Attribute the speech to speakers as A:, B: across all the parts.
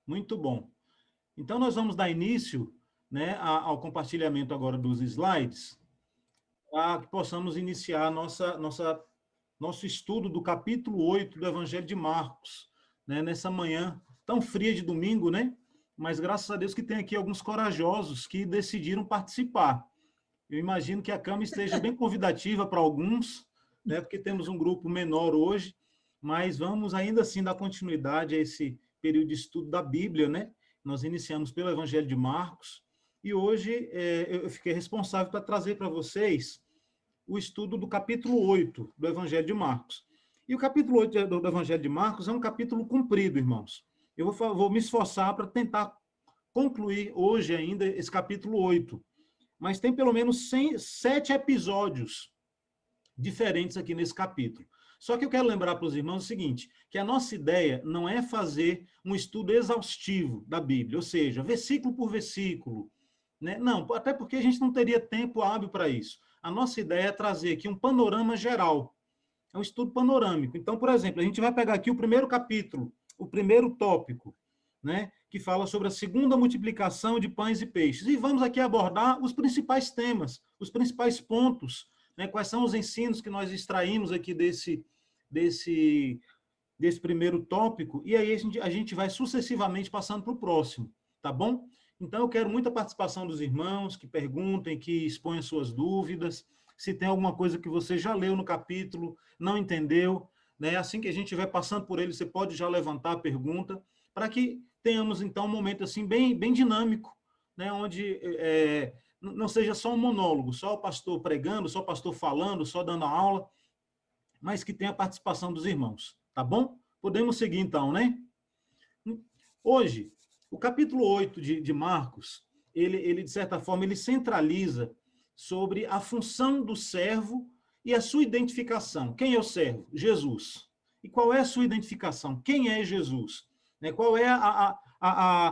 A: Muito bom. Então, nós vamos dar início, né, ao compartilhamento agora dos slides, para que possamos iniciar nosso estudo do capítulo 8 do Evangelho de Marcos, né, nessa manhã tão fria de domingo, né? Mas graças a Deus que tem aqui alguns corajosos que decidiram participar. Eu imagino que a cama esteja bem convidativa para alguns, né, porque temos um grupo menor hoje, mas vamos ainda assim dar continuidade a esse período de estudo da Bíblia, né? Nós iniciamos pelo Evangelho de Marcos, e hoje eu fiquei responsável para trazer para vocês o estudo do capítulo 8 do Evangelho de Marcos. E o capítulo 8 do Evangelho de Marcos é um capítulo comprido, irmãos. Eu vou me esforçar para tentar concluir hoje ainda esse capítulo 8, mas tem pelo menos 7 episódios diferentes aqui nesse capítulo. Só que eu quero lembrar para os irmãos o seguinte, que a nossa ideia não é fazer um estudo exaustivo da Bíblia, ou seja, versículo por versículo, né? Não, até porque a gente não teria tempo hábil para isso. A nossa ideia é trazer aqui um panorama geral, é um estudo panorâmico. Então, por exemplo, a gente vai pegar aqui o primeiro capítulo, o primeiro tópico, né, que fala sobre a segunda multiplicação de pães e peixes. E vamos aqui abordar os principais temas, os principais pontos, né, quais são os ensinos que nós extraímos aqui desse primeiro tópico, e aí a gente vai sucessivamente passando para o próximo, tá bom? Então, eu quero muita participação dos irmãos, que perguntem, que exponham suas dúvidas, se tem alguma coisa que você já leu no capítulo, não entendeu, né? Assim que a gente vai passando por ele, você pode já levantar a pergunta, para que tenhamos, então, um momento assim bem dinâmico, né? Onde não seja só um monólogo, só o pastor pregando, só o pastor falando, só dando a aula, mas que tenha a participação dos irmãos, tá bom? Podemos seguir então, né? Hoje, o capítulo 8 de Marcos, ele, de certa forma, ele centraliza sobre a função do servo e a sua identificação. Quem é o servo? Jesus. E qual é a sua identificação? Quem é Jesus? Né? Qual é a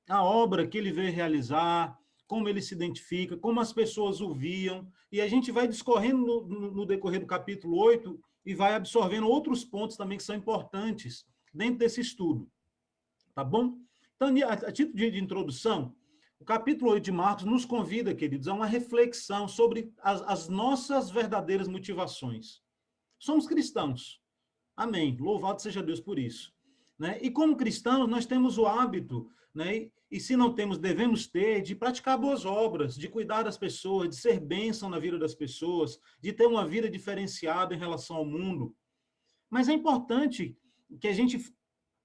A: obra que ele veio realizar, como ele se identifica, como as pessoas o viam, e a gente vai discorrendo no decorrer do capítulo 8 e vai absorvendo outros pontos também que são importantes dentro desse estudo. Tá bom? Então, a título de introdução, o capítulo 8 de Marcos nos convida, queridos, a uma reflexão sobre as nossas verdadeiras motivações. Somos cristãos. Amém. Louvado seja Deus por isso. Né? E como cristãos, nós temos o hábito, né? E se não temos, devemos ter, de praticar boas obras, de cuidar das pessoas, de ser bênção na vida das pessoas, de ter uma vida diferenciada em relação ao mundo. Mas é importante que a gente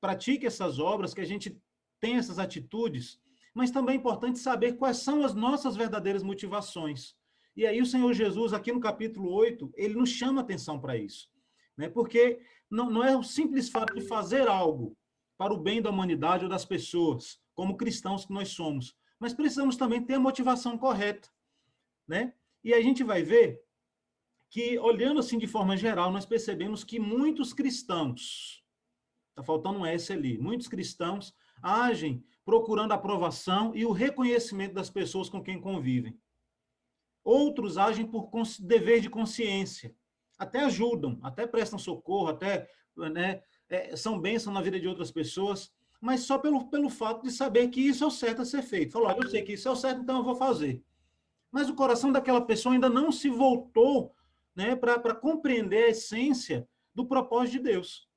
A: pratique essas obras, que a gente tenha essas atitudes, mas também é importante saber quais são as nossas verdadeiras motivações. E aí o Senhor Jesus, aqui no capítulo 8, ele nos chama atenção para isso. Né? Porque não é o simples fato de fazer algo para o bem da humanidade ou das pessoas, como cristãos que nós somos, mas precisamos também ter a motivação correta. Né? E a gente vai ver que, olhando assim de forma geral, nós percebemos que muitos cristãos, está faltando um S ali, muitos cristãos agem procurando a aprovação e o reconhecimento das pessoas com quem convivem. Outros agem por dever de consciência, até ajudam, até prestam socorro, até, né, são bênçãos na vida de outras pessoas, mas só pelo fato de saber que isso é o certo a ser feito. Falou, eu sei que isso é o certo, então eu vou fazer. Mas o coração daquela pessoa ainda não se voltou, né, para compreender a essência do propósito de Deus.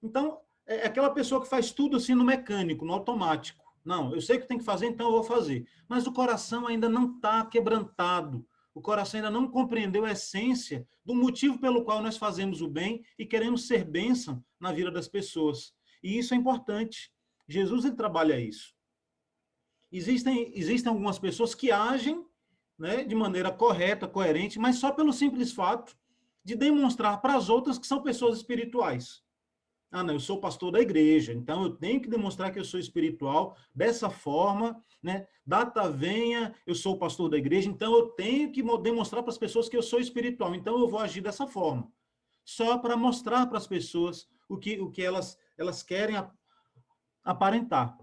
A: Então, é aquela pessoa que faz tudo assim no mecânico, no automático. Não, eu sei que tem que fazer, então eu vou fazer. Mas o coração ainda não está quebrantado. O coração ainda não compreendeu a essência do motivo pelo qual nós fazemos o bem e queremos ser bênção na vida das pessoas. E isso é importante. Jesus, ele trabalha isso. Existem algumas pessoas que agem, né, de maneira correta, coerente, mas só pelo simples fato de demonstrar para as outras que são pessoas espirituais. Ah, não, eu sou pastor da igreja, então eu tenho que demonstrar que eu sou espiritual dessa forma, né? Data venha, eu sou o pastor da igreja, então eu tenho que demonstrar para as pessoas que eu sou espiritual, então eu vou agir dessa forma. Só para mostrar para as pessoas o que elas querem aparentar.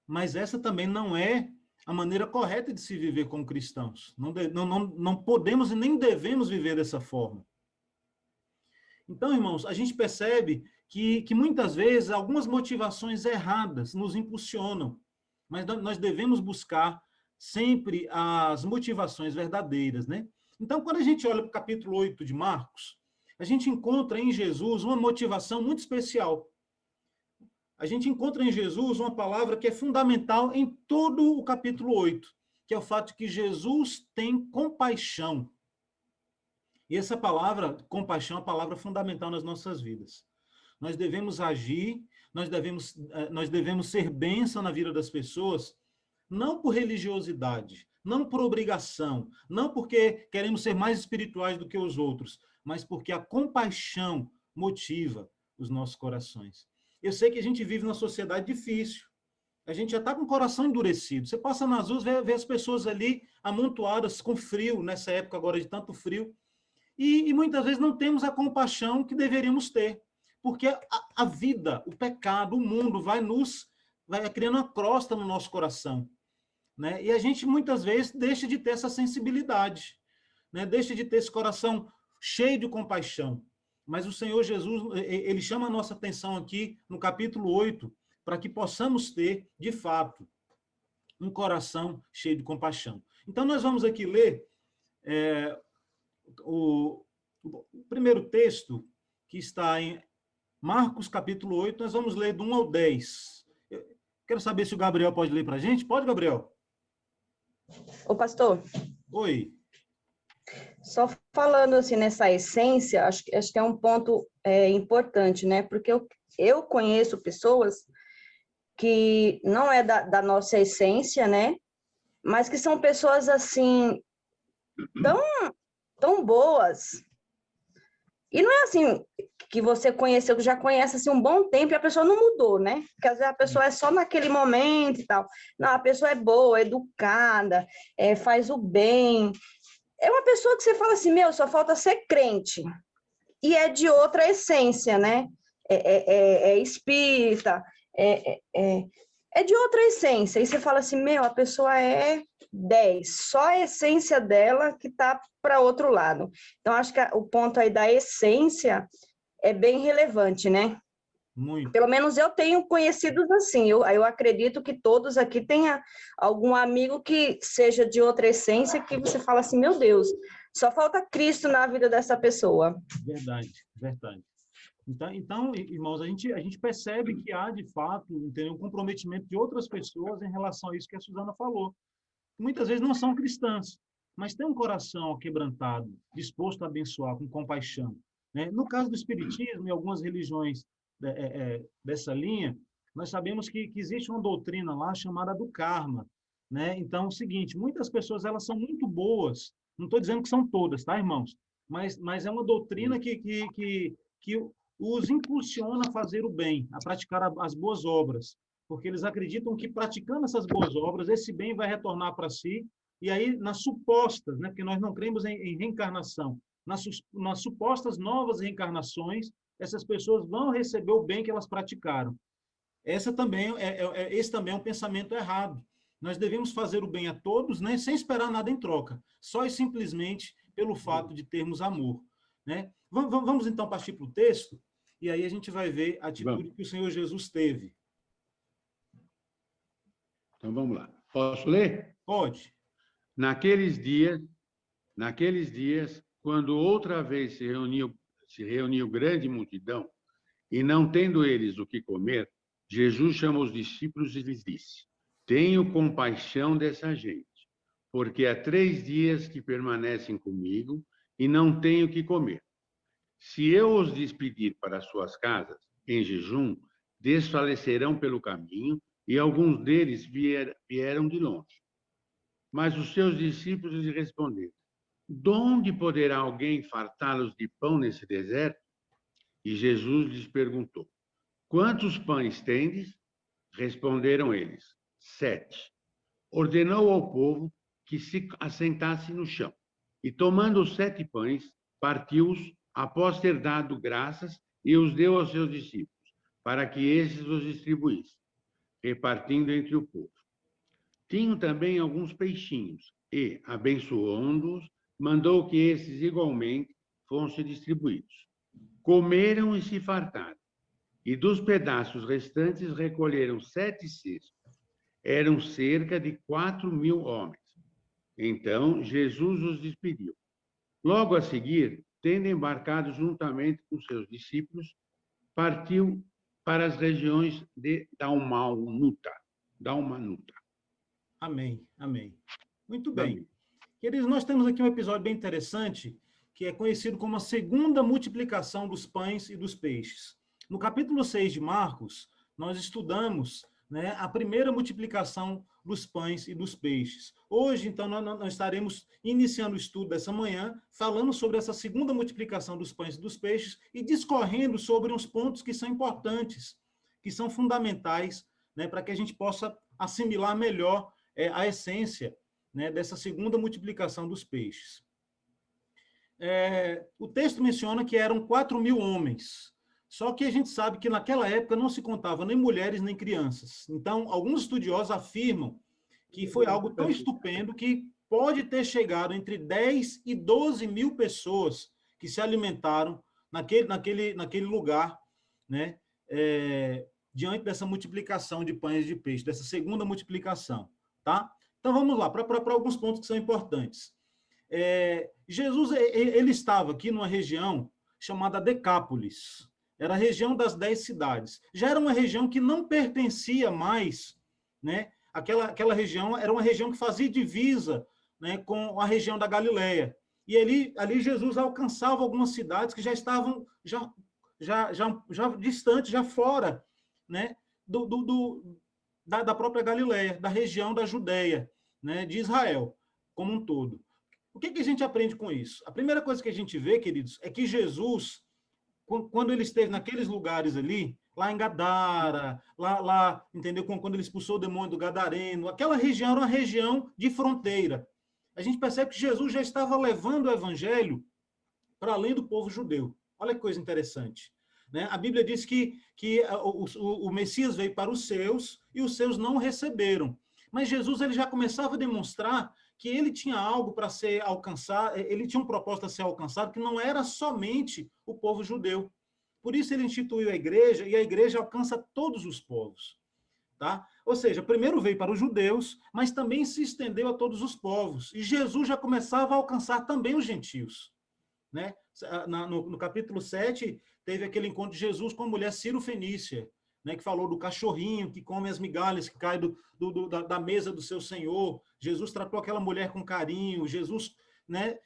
A: Mas essa também não é a maneira correta de se viver como cristãos. Não podemos e nem devemos viver dessa forma. Então, irmãos, a gente percebe que muitas vezes algumas motivações erradas nos impulsionam, mas nós devemos buscar sempre as motivações verdadeiras, né? Então, quando a gente olha para o capítulo 8 de Marcos, a gente encontra em Jesus uma motivação muito especial. A gente encontra em Jesus uma palavra que é fundamental em todo o capítulo 8, que é o fato de que Jesus tem compaixão. E essa palavra, compaixão, é uma palavra fundamental nas nossas vidas. Nós devemos agir, nós devemos ser bênção na vida das pessoas, não por religiosidade, não por obrigação, não porque queremos ser mais espirituais do que os outros, mas porque a compaixão motiva os nossos corações. Eu sei que a gente vive numa sociedade difícil, a gente já está com o coração endurecido. Você passa nas ruas, vê as pessoas ali amontoadas com frio, nessa época agora de tanto frio, e muitas vezes não temos a compaixão que deveríamos ter, porque a vida, o pecado, o mundo vai criando uma crosta no nosso coração, né? E a gente muitas vezes deixa de ter essa sensibilidade, né? Deixa de ter esse coração cheio de compaixão. Mas o Senhor Jesus, ele chama a nossa atenção aqui no capítulo 8, para que possamos ter, de fato, um coração cheio de compaixão. Então, nós vamos aqui ler o primeiro texto, que está em Marcos, capítulo 8, nós vamos ler do 1 ao 10. Eu quero saber se o Gabriel pode ler para a gente. Pode, Gabriel?
B: Ô, pastor.
A: Oi.
B: Só falando assim nessa essência, acho que é um ponto importante, né? Porque eu conheço pessoas que não é da nossa essência, né? Mas que são pessoas assim tão boas. E não é assim que você conheceu, que já conhece assim um bom tempo e a pessoa não mudou, né? Porque às vezes a pessoa é só naquele momento e tal. Não, a pessoa é boa, educada, faz o bem. É uma pessoa que você fala assim, meu, só falta ser crente. E é de outra essência, né? É espírita, é de outra essência. E você fala assim, meu, a pessoa é 10, só a essência dela que tá para outro lado. Então, acho que o ponto aí da essência é bem relevante, né?
A: Muito.
B: Pelo menos eu tenho conhecidos assim. Eu acredito que todos aqui tenham algum amigo que seja de outra essência, que você fala assim, meu Deus, só falta Cristo na vida dessa pessoa.
A: Verdade, verdade. Então, irmãos, a gente percebe que há, de fato, entendeu, um comprometimento de outras pessoas em relação a isso que a Suzana falou. Muitas vezes não são cristãs, mas têm um coração quebrantado, disposto a abençoar, com compaixão, né? No caso do Espiritismo e algumas religiões dessa linha, nós sabemos que existe uma doutrina lá chamada do karma, né? Então, é o seguinte, muitas pessoas elas são muito boas, não estou dizendo que são todas, tá, irmãos? Mas é uma doutrina que os impulsiona a fazer o bem, a praticar as boas obras, porque eles acreditam que praticando essas boas obras, esse bem vai retornar para si, e aí nas supostas, né, porque nós não cremos em reencarnação, nas supostas novas reencarnações, essas pessoas vão receber o bem que elas praticaram. Esse também é um pensamento errado. Nós devemos fazer o bem a todos, né, sem esperar nada em troca, só e simplesmente pelo fato de termos amor, né? Vamos então partir para o texto, e aí a gente vai ver a atitude que o Senhor Jesus teve.
C: Então vamos lá. Posso ler?
A: Pode.
C: Naqueles dias, quando outra vez se reuniu grande multidão, e não tendo eles o que comer, Jesus chamou os discípulos e lhes disse: Tenho compaixão dessa gente, porque há 3 dias que permanecem comigo e não tenho o que comer. Se eu os despedir para suas casas, em jejum, desfalecerão pelo caminho, e alguns deles vieram de longe. Mas os seus discípulos lhe responderam: De onde poderá alguém fartá-los de pão nesse deserto? E Jesus lhes perguntou: Quantos pães tendes? Responderam eles: 7. Ordenou ao povo que se assentasse no chão. E tomando os 7 pães, partiu-os, após ter dado graças, e os deu aos seus discípulos, para que esses os distribuíssem, repartindo entre o povo. Tinham também alguns peixinhos, e, abençoando-os, mandou que esses igualmente fossem distribuídos. Comeram e se fartaram, E dos pedaços restantes recolheram 7 cestos. Eram cerca de 4.000 homens. Então Jesus os despediu. Logo a seguir, tendo embarcado juntamente com seus discípulos, partiu para as regiões de Dalmanuta.
A: Amém, amém. Muito bem.
C: Amém.
A: Queridos, nós temos aqui um episódio bem interessante, que é conhecido como a segunda multiplicação dos pães e dos peixes. No capítulo 6 de Marcos, nós estudamos, né, a primeira multiplicação dos pães e dos peixes. Hoje, então, nós estaremos iniciando o estudo dessa manhã, falando sobre essa segunda multiplicação dos pães e dos peixes e discorrendo sobre uns pontos que são importantes, que são fundamentais, né, para que a gente possa assimilar melhor a essência, né, dessa segunda multiplicação dos peixes. O texto menciona que eram 4.000 homens, só que a gente sabe que naquela época não se contava nem mulheres nem crianças. Então, alguns estudiosos afirmam que foi algo tão estupendo que pode ter chegado entre 10 e 12 mil pessoas que se alimentaram naquele lugar, né, diante dessa multiplicação de pães e de peixe, dessa segunda multiplicação. Tá? Então, vamos lá, para alguns pontos que são importantes. Jesus ele estava aqui numa região chamada Decápolis. Era a região das 10 cidades. Já era uma região que não pertencia mais, né? Aquela região era uma região que fazia divisa, né, com a região da Galileia. E ali Jesus alcançava algumas cidades que já estavam já distantes, já fora, né, da própria Galileia, da região da Judéia, né, de Israel, como um todo. O que a gente aprende com isso? A primeira coisa que a gente vê, queridos, é que Jesus, quando ele esteve naqueles lugares ali, lá em Gadara, lá, entendeu? Quando ele expulsou o demônio do Gadareno, aquela região era uma região de fronteira. A gente percebe que Jesus já estava levando o evangelho para além do povo judeu. Olha que coisa interessante. Né? A Bíblia diz que o Messias veio para os seus e os seus não o receberam. Mas Jesus ele já começava a demonstrar que ele tinha algo para ser alcançado, ele tinha um propósito a ser alcançado que não era somente o povo judeu. Por isso ele instituiu a igreja, e a igreja alcança todos os povos. Tá? Ou seja, primeiro veio para os judeus, mas também se estendeu a todos os povos. E Jesus já começava a alcançar também os gentios. Né? No capítulo 7, teve aquele encontro de Jesus com a mulher Ciro-Fenícia, né, que falou do cachorrinho que come as migalhas que cai da mesa do seu Senhor. Jesus tratou aquela mulher com carinho, Jesus, né,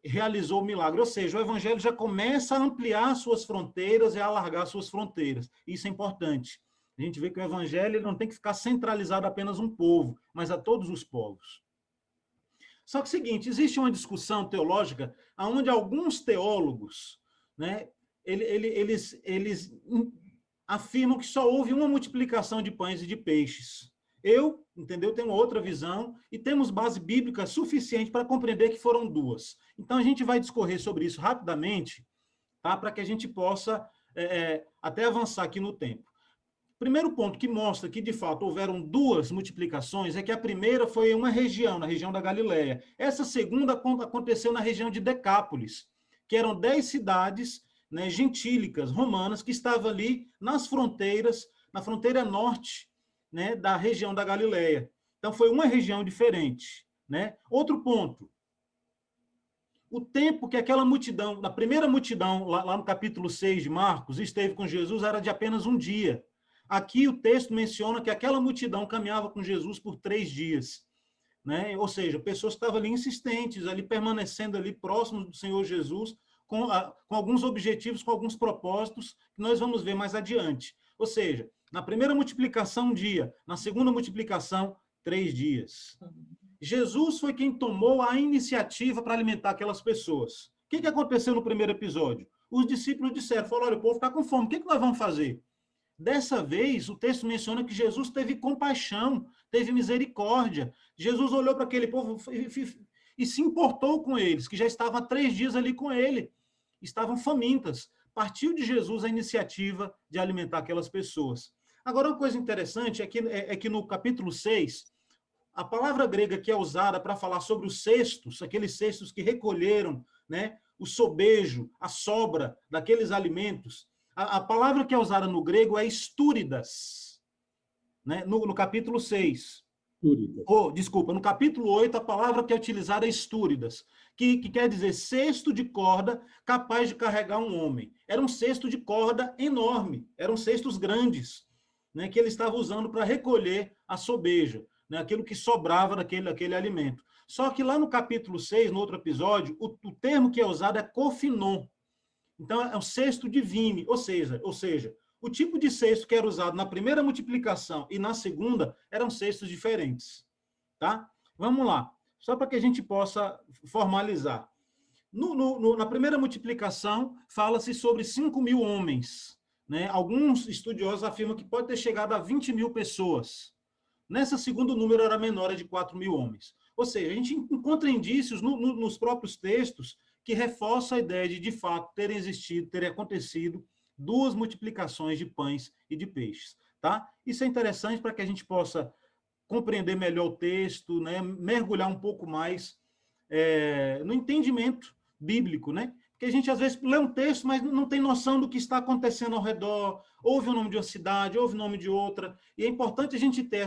A: realizou o milagre. Ou seja, o evangelho já começa a ampliar suas fronteiras e a alargar suas fronteiras. Isso é importante. A gente vê que o evangelho não tem que ficar centralizado a apenas um povo, mas a todos os povos. Só que é o seguinte, existe uma discussão teológica onde alguns teólogos, né, eles afirmam que só houve uma multiplicação de pães e de peixes. Eu, entendeu, tenho outra visão e temos base bíblica suficiente para compreender que foram duas. Então, a gente vai discorrer sobre isso rapidamente, tá? Para que a gente possa até avançar aqui no tempo. Primeiro ponto que mostra que, de fato, houveram duas multiplicações é que a primeira foi em uma região, na região da Galileia. Essa segunda aconteceu na região de Decápolis, que eram 10 cidades, né, gentílicas, romanas, que estavam ali nas fronteiras, na fronteira norte, né, da região da Galileia. Então, foi uma região diferente. Né? Outro ponto, o tempo que aquela multidão, a primeira multidão, lá no capítulo 6 de Marcos, esteve com Jesus, era de apenas um dia. Aqui o texto menciona que aquela multidão caminhava com Jesus por 3 dias. Né? Ou seja, pessoas que estavam ali insistentes, ali permanecendo ali próximos do Senhor Jesus, com alguns objetivos, com alguns propósitos, que nós vamos ver mais adiante. Ou seja, na primeira multiplicação, um dia, na segunda multiplicação, 3 dias. Jesus foi quem tomou a iniciativa para alimentar aquelas pessoas. O que aconteceu no primeiro episódio? Os discípulos disseram, olha, o povo está com fome, o que nós vamos fazer? Dessa vez, o texto menciona que Jesus teve compaixão, teve misericórdia. Jesus olhou para aquele povo e se importou com eles, que já estavam há 3 dias ali com ele. Estavam famintas. Partiu de Jesus a iniciativa de alimentar aquelas pessoas. Agora, uma coisa interessante é que no capítulo 6, a palavra grega que é usada para falar sobre os cestos, aqueles cestos que recolheram, né, o sobejo, a sobra daqueles alimentos, A palavra que é usada no grego é estúridas, né? No capítulo 6. Desculpa, no capítulo 8, a palavra que é utilizada é estúridas, que quer dizer cesto de corda capaz de carregar um homem. Era um cesto de corda enorme, eram cestos grandes, né, que ele estava usando para recolher a sobeja, né, aquilo que sobrava daquele alimento. Só que lá no capítulo 6, no outro episódio, o termo que é usado é kofinon. Então, é um cesto de vime, ou seja, o tipo de cesto que era usado na primeira multiplicação e na segunda eram cestos diferentes. Tá? Vamos lá, só para que a gente possa formalizar. Na primeira multiplicação, fala-se sobre 5.000 homens. Né? Alguns estudiosos afirmam que pode ter chegado a 20.000 pessoas. Nessa segunda, o número era menor, de 4.000 homens. Ou seja, a gente encontra indícios nos próprios textos que reforçam a ideia de fato, terem acontecido 2 multiplicações de pães e de peixes. Tá? Isso é interessante para que a gente possa compreender melhor o texto, né? Mergulhar um pouco mais no entendimento bíblico, né? Porque a gente, às vezes, lê um texto, mas não tem noção do que está acontecendo ao redor, ouve o nome de uma cidade, ouve o nome de outra, e é importante a gente ter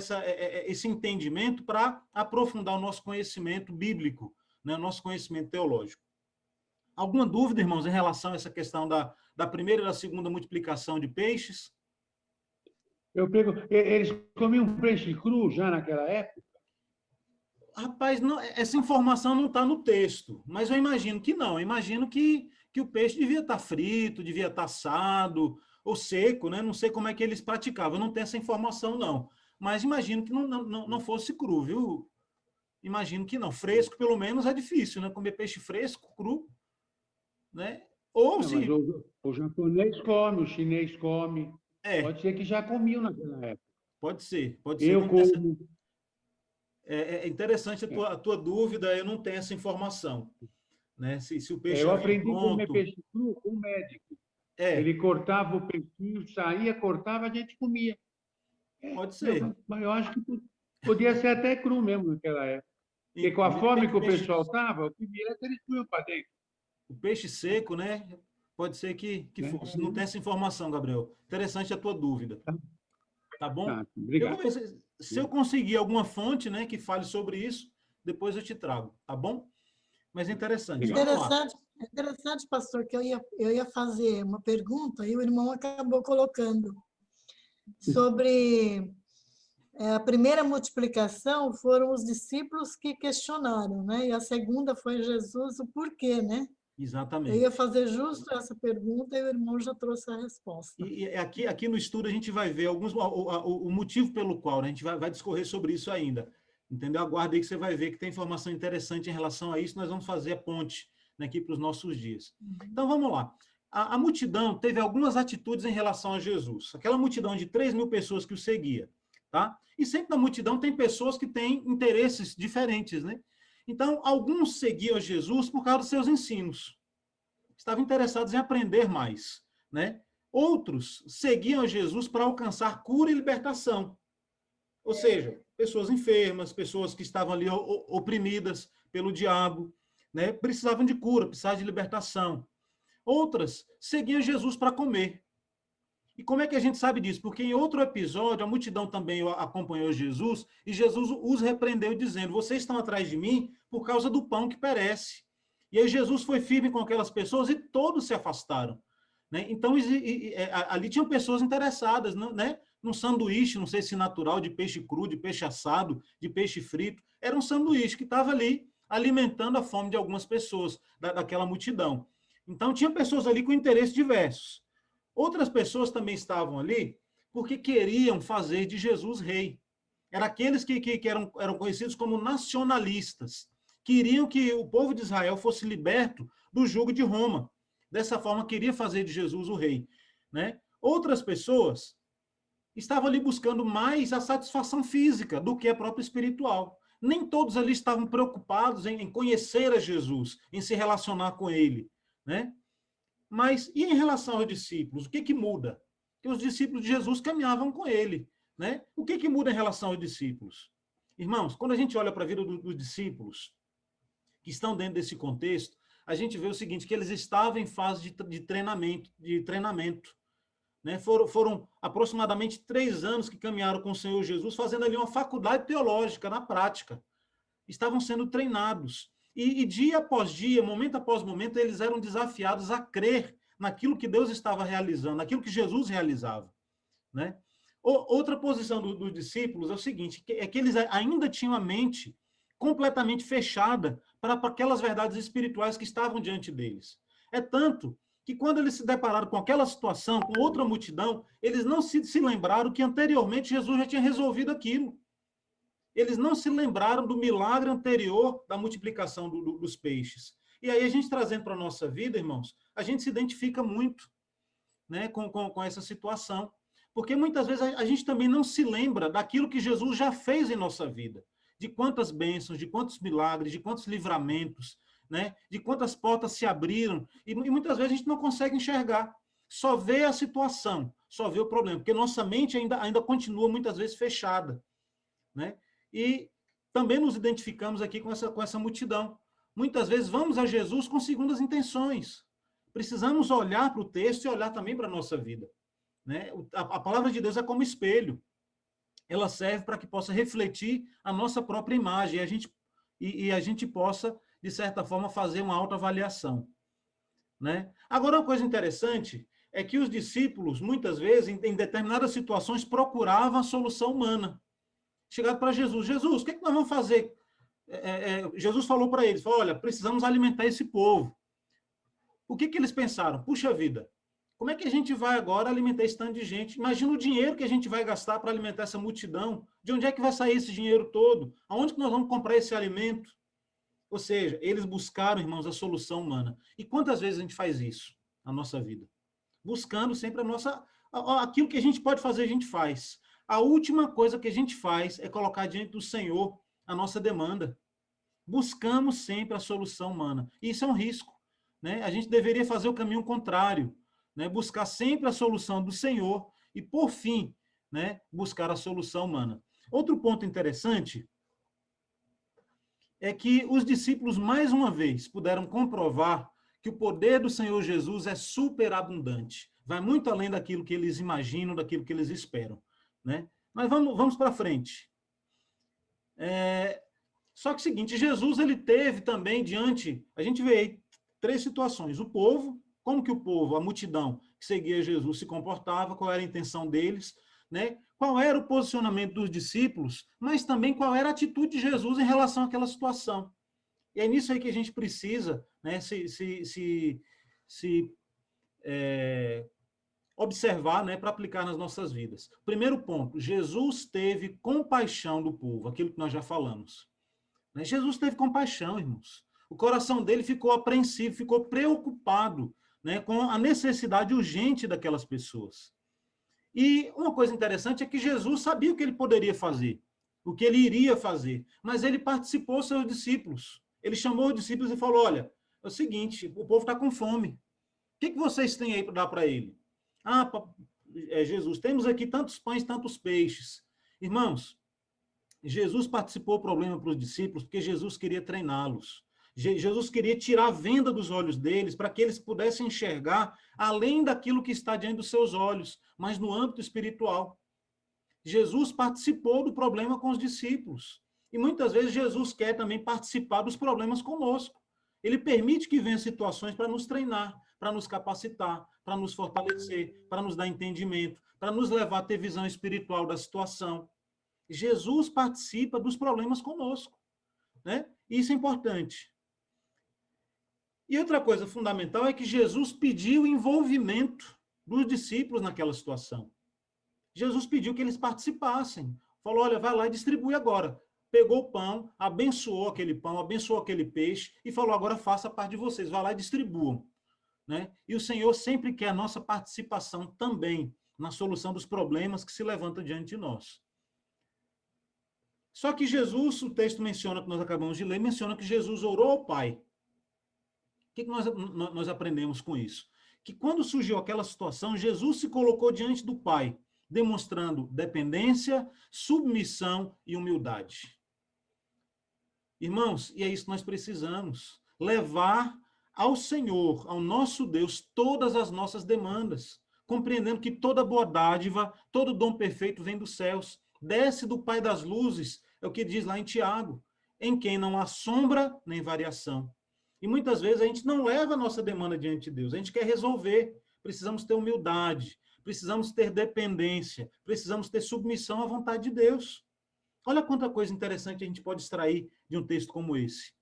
A: esse entendimento para aprofundar o nosso conhecimento bíblico, né? O nosso conhecimento teológico. Alguma dúvida, irmãos, em relação a essa questão da primeira e da segunda multiplicação de peixes?
C: Eu pergunto, eles comiam peixe cru já naquela época?
A: Rapaz, não, essa informação não está no texto, mas eu imagino que não. Eu imagino que o peixe devia estar frito, devia estar assado ou seco, né? Não sei como é que eles praticavam, eu não tenho essa informação, não. Mas imagino que não fosse cru, viu? Imagino que não. Fresco, pelo menos, é difícil, né? Comer peixe fresco, cru, né? Ou
C: Não,
A: se...
C: mas o japonês come, o chinês come. Pode ser que já comiam naquela época.
A: Pode ser.
C: Eu como.
A: É interessante a tua dúvida, eu não tenho essa informação. Né? Se o peixe
C: Eu
A: já vem
C: aprendi a comer
A: pronto...
C: peixe cru com o médico. Ele cortava o peixinho, saía, cortava, a gente comia.
A: Pode ser.
C: Mas eu acho que podia ser até cru mesmo naquela época. Porque com a fome que o pessoal estava, o primeiro é que eles punham para dentro.
A: O peixe seco, né? Pode ser que fosse. Não tem essa informação, Gabriel. Interessante a tua dúvida. Tá bom?
C: Tá, obrigado.
A: Eu vou ver se eu conseguir alguma fonte, né, que fale sobre isso, depois eu te trago, tá bom? Mas é interessante.
D: Interessante, pastor, que eu ia fazer uma pergunta e o irmão acabou colocando sobre a primeira multiplicação foram os discípulos que questionaram, né? E a segunda foi Jesus, o porquê, né?
A: Exatamente.
D: Eu ia fazer justo essa pergunta e o irmão já trouxe a resposta.
A: E aqui no estudo a gente vai ver o motivo pelo qual, né? A gente vai discorrer sobre isso ainda. Entendeu? Aguarda aí que você vai ver que tem informação interessante em relação a isso. Nós vamos fazer a ponte, né, aqui para os nossos dias. Então, vamos lá. A multidão teve algumas atitudes em relação a Jesus. Aquela multidão de 3.000 pessoas que o seguia. Tá? E sempre na multidão tem pessoas que têm interesses diferentes. Né? Então, alguns seguiam Jesus por causa dos seus ensinos. Estavam interessados em aprender mais. Né? Outros seguiam Jesus para alcançar cura e libertação. Ou seja, pessoas enfermas, pessoas que estavam ali oprimidas pelo diabo, né? Precisavam de cura, precisavam de libertação. Outras seguiam Jesus para comer. E como é que a gente sabe disso? Porque em outro episódio, a multidão também acompanhou Jesus, e Jesus os repreendeu dizendo, vocês estão atrás de mim por causa do pão que perece. E aí Jesus foi firme com aquelas pessoas e todos se afastaram. Né? Então, ali tinham pessoas interessadas, né? Num sanduíche, não sei se natural, de peixe cru, de peixe assado, de peixe frito. Era um sanduíche que estava ali alimentando a fome de algumas pessoas, daquela multidão. Então, tinha pessoas ali com interesses diversos. Outras pessoas também estavam ali porque queriam fazer de Jesus rei. Eram aqueles que eram conhecidos como nacionalistas. Queriam que o povo de Israel fosse liberto do jugo de Roma. Dessa forma, queria fazer de Jesus o rei. Né? Outras pessoas estavam ali buscando mais a satisfação física do que a própria espiritual. Nem todos ali estavam preocupados em conhecer a Jesus, em se relacionar com ele. Né? Mas, e em relação aos discípulos? O que muda? Que os discípulos de Jesus caminhavam com ele. Né? O que muda em relação aos discípulos? Irmãos, quando a gente olha para a vida dos discípulos que estão dentro desse contexto, a gente vê o seguinte, que eles estavam em fase de treinamento. né? Foram aproximadamente 3 anos que caminharam com o Senhor Jesus, fazendo ali uma faculdade teológica na prática. Estavam sendo treinados. E dia após dia, momento após momento, eles eram desafiados a crer naquilo que Deus estava realizando, naquilo que Jesus realizava, né? Outra posição dos discípulos é o seguinte, é que eles ainda tinham a mente completamente fechada para aquelas verdades espirituais que estavam diante deles. É tanto que quando eles se depararam com aquela situação, com outra multidão, eles não se lembraram que anteriormente Jesus já tinha resolvido aquilo. Eles não se lembraram do milagre anterior da multiplicação dos peixes. E aí a gente trazendo para a nossa vida, irmãos, a gente se identifica muito, né, com essa situação. Porque muitas vezes a gente também não se lembra daquilo que Jesus já fez em nossa vida. De quantas bênçãos, de quantos milagres, de quantos livramentos, né, de quantas portas se abriram. E muitas vezes a gente não consegue enxergar. Só vê a situação, só vê o problema. Porque nossa mente ainda continua muitas vezes fechada, né? E também nos identificamos aqui com essa multidão. Muitas vezes vamos a Jesus com segundas intenções. Precisamos olhar para o texto e olhar também para a nossa vida, né? A palavra de Deus é como espelho. Ela serve para que possa refletir a nossa própria imagem e a gente possa, de certa forma, fazer uma autoavaliação, né? Agora, uma coisa interessante é que os discípulos, muitas vezes, em determinadas situações, procuravam a solução humana. Chegaram para Jesus. Jesus, o que nós vamos fazer? Jesus falou para eles, falou, olha, precisamos alimentar esse povo. O que eles pensaram? Puxa vida, como é que a gente vai agora alimentar esse tanto de gente? Imagina o dinheiro que a gente vai gastar para alimentar essa multidão. De onde é que vai sair esse dinheiro todo? Aonde que nós vamos comprar esse alimento? Ou seja, eles buscaram, irmãos, a solução humana. E quantas vezes a gente faz isso na nossa vida? Buscando sempre aquilo que a gente pode fazer, a gente faz. A última coisa que a gente faz é colocar diante do Senhor a nossa demanda. Buscamos sempre a solução humana. E isso é um risco, né? A gente deveria fazer o caminho contrário, né? Buscar sempre a solução do Senhor e, por fim, né, buscar a solução humana. Outro ponto interessante é que os discípulos, mais uma vez, puderam comprovar que o poder do Senhor Jesus é superabundante. Vai muito além daquilo que eles imaginam, daquilo que eles esperam, né? Mas vamos para frente. Só que é o seguinte, Jesus ele teve também diante, a gente vê aí 3 situações. O povo, como que o povo, a multidão que seguia Jesus se comportava, qual era a intenção deles, né? Qual era o posicionamento dos discípulos, mas também qual era a atitude de Jesus em relação àquela situação. E é nisso aí que a gente precisa, né, observar, né, para aplicar nas nossas vidas. Primeiro ponto, Jesus teve compaixão do povo, aquilo que nós já falamos. Jesus teve compaixão, irmãos. O coração dele ficou apreensivo, ficou preocupado, né, com a necessidade urgente daquelas pessoas. E uma coisa interessante é que Jesus sabia o que ele poderia fazer, o que ele iria fazer, mas ele participou dos seus discípulos. Ele chamou os discípulos e falou, olha, é o seguinte, o povo está com fome. O que vocês têm aí para dar para ele? Jesus, temos aqui tantos pães, tantos peixes. Irmãos, Jesus participou do problema para os discípulos porque Jesus queria treiná-los. Jesus queria tirar a venda dos olhos deles para que eles pudessem enxergar além daquilo que está diante dos seus olhos, mas no âmbito espiritual. Jesus participou do problema com os discípulos. E muitas vezes Jesus quer também participar dos problemas conosco. Ele permite que venham situações para nos treinar, para nos capacitar, para nos fortalecer, para nos dar entendimento, para nos levar a ter visão espiritual da situação. Jesus participa dos problemas conosco, né? Isso é importante. E outra coisa fundamental é que Jesus pediu o envolvimento dos discípulos naquela situação. Jesus pediu que eles participassem. Falou, olha, vai lá e distribui agora. Pegou o pão, abençoou aquele peixe e falou, agora faça a parte de vocês, vai lá e distribuam, né? E o Senhor sempre quer a nossa participação também na solução dos problemas que se levantam diante de nós. Só que Jesus, o texto menciona, que nós acabamos de ler, menciona que Jesus orou ao Pai. O que nós aprendemos com isso? Que quando surgiu aquela situação, Jesus se colocou diante do Pai, demonstrando dependência, submissão e humildade. Irmãos, e é isso que nós precisamos, levar ao Senhor, ao nosso Deus, todas as nossas demandas, compreendendo que toda boa dádiva, todo dom perfeito vem dos céus, desce do Pai das luzes, é o que diz lá em Tiago, em quem não há sombra nem variação. E muitas vezes a gente não leva a nossa demanda diante de Deus, a gente quer resolver, precisamos ter humildade, precisamos ter dependência, precisamos ter submissão à vontade de Deus. Olha quanta coisa interessante a gente pode extrair de um texto como esse,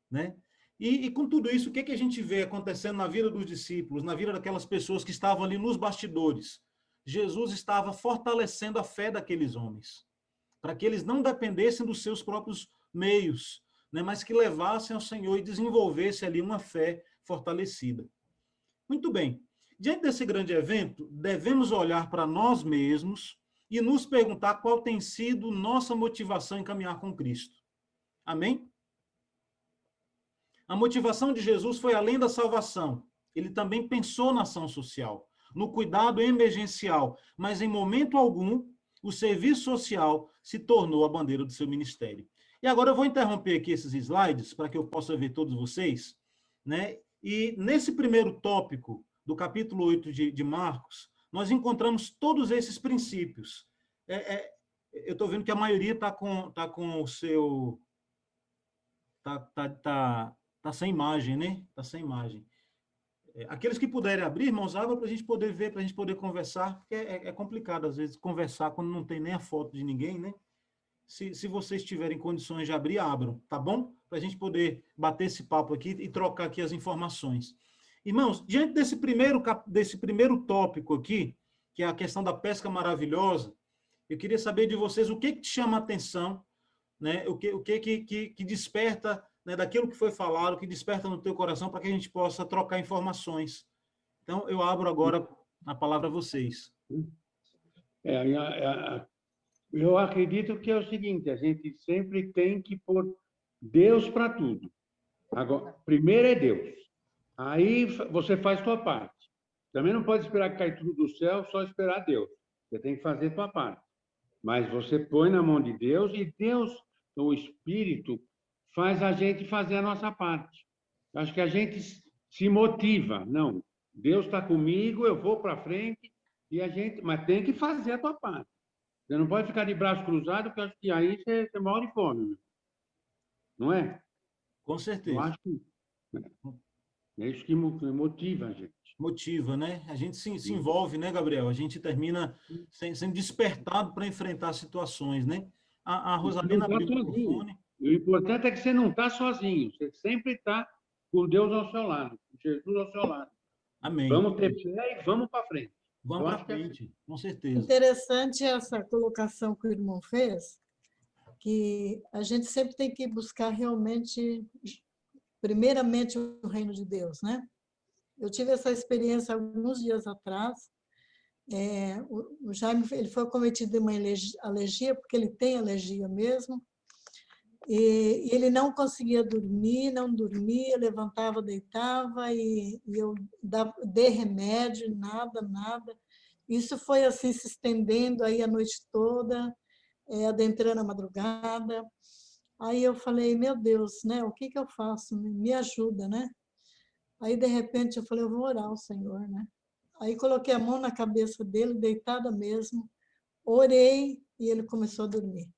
A: né? E com tudo isso, o que a gente vê acontecendo na vida dos discípulos, na vida daquelas pessoas que estavam ali nos bastidores? Jesus estava fortalecendo a fé daqueles homens, para que eles não dependessem dos seus próprios meios, né, mas que levassem ao Senhor e desenvolvessem ali uma fé fortalecida. Muito bem. Diante desse grande evento, devemos olhar para nós mesmos e nos perguntar qual tem sido nossa motivação em caminhar com Cristo. Amém? A motivação de Jesus foi além da salvação. Ele também pensou na ação social, no cuidado emergencial, mas em momento algum o serviço social se tornou a bandeira do seu ministério. E agora eu vou interromper aqui esses slides para que eu possa ver todos vocês, né? E nesse primeiro tópico do capítulo 8 de Marcos, nós encontramos todos esses princípios. Eu estou vendo que a maioria está com o seu... Está sem imagem, né? Está sem imagem. Aqueles que puderem abrir, irmãos, abram para a gente poder ver, para a gente poder conversar, porque é complicado, às vezes, conversar quando não tem nem a foto de ninguém, né? Se vocês tiverem condições de abrir, abram, tá bom? Para a gente poder bater esse papo aqui e trocar aqui as informações. Irmãos, diante desse primeiro tópico aqui, que é a questão da pesca maravilhosa, eu queria saber de vocês o que te chama a atenção, né? O que desperta, né, daquilo que foi falado, o que desperta no teu coração para que a gente possa trocar informações. Então, eu abro agora a palavra a vocês.
C: Eu acredito que é o seguinte, a gente sempre tem que pôr Deus para tudo. Agora, primeiro é Deus. Aí você faz sua parte. Também não pode esperar que caia tudo do céu, só esperar Deus. Você tem que fazer sua parte. Mas você põe na mão de Deus e Deus, o Espírito, faz a gente fazer a nossa parte. Acho que a gente se motiva. Não, Deus está comigo, eu vou para frente, mas tem que fazer a tua parte. Você não pode ficar de braço cruzado, porque acho que aí você morre de fome. Não é?
A: Com certeza.
C: Eu acho que é isso que motiva a gente.
A: Motiva, né? A gente se envolve, né, Gabriel? A gente termina sendo despertado para enfrentar situações, né? A Rosalina abriu o microfone.
C: O importante é que você não está sozinho. Você sempre está com Deus ao seu lado, com Jesus ao seu lado.
A: Amém.
C: Vamos ter fé e vamos para frente.
A: Vamos para frente, com certeza.
D: Interessante essa colocação que o irmão fez, que a gente sempre tem que buscar realmente, primeiramente, o reino de Deus, né? Eu tive essa experiência alguns dias atrás. O Jaime, ele foi cometido de uma alergia, porque ele tem alergia mesmo, e ele não conseguia dormir, não dormia, levantava, deitava, e eu dei remédio, nada. Isso foi assim se estendendo aí a noite toda, adentrando a madrugada. Aí eu falei, meu Deus, né? O que eu faço? Me ajuda, né? Aí, de repente, eu falei, eu vou orar ao Senhor, né? Aí coloquei a mão na cabeça dele, deitada mesmo, orei e ele começou a dormir.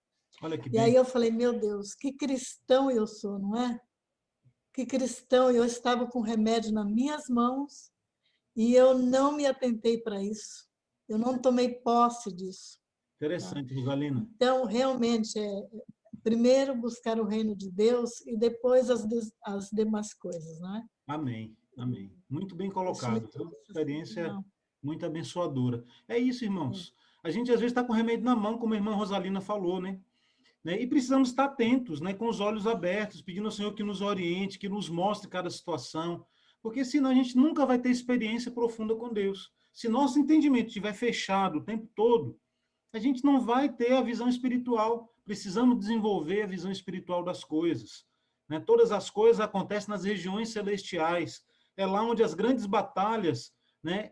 A: Olha que
D: e
A: bem.
D: Aí eu falei, meu Deus, que cristão eu sou, não é? Que cristão, eu estava com remédio nas minhas mãos e eu não me atentei para isso. Eu não tomei posse disso.
A: Interessante, tá? Rosalina.
D: Então, realmente, primeiro buscar o reino de Deus e depois as demais coisas, não é?
A: Amém, amém. Muito bem colocado. Experiência muito abençoadora. É isso, irmãos. A gente, às vezes, está com remédio na mão, como a irmã Rosalina falou, né? E precisamos estar atentos, né? Com os olhos abertos, pedindo ao Senhor que nos oriente, que nos mostre cada situação, porque senão a gente nunca vai ter experiência profunda com Deus. Se nosso entendimento estiver fechado o tempo todo, a gente não vai ter a visão espiritual. Precisamos desenvolver a visão espiritual das coisas. Né? Todas as coisas acontecem nas regiões celestiais. É lá onde as grandes batalhas, né,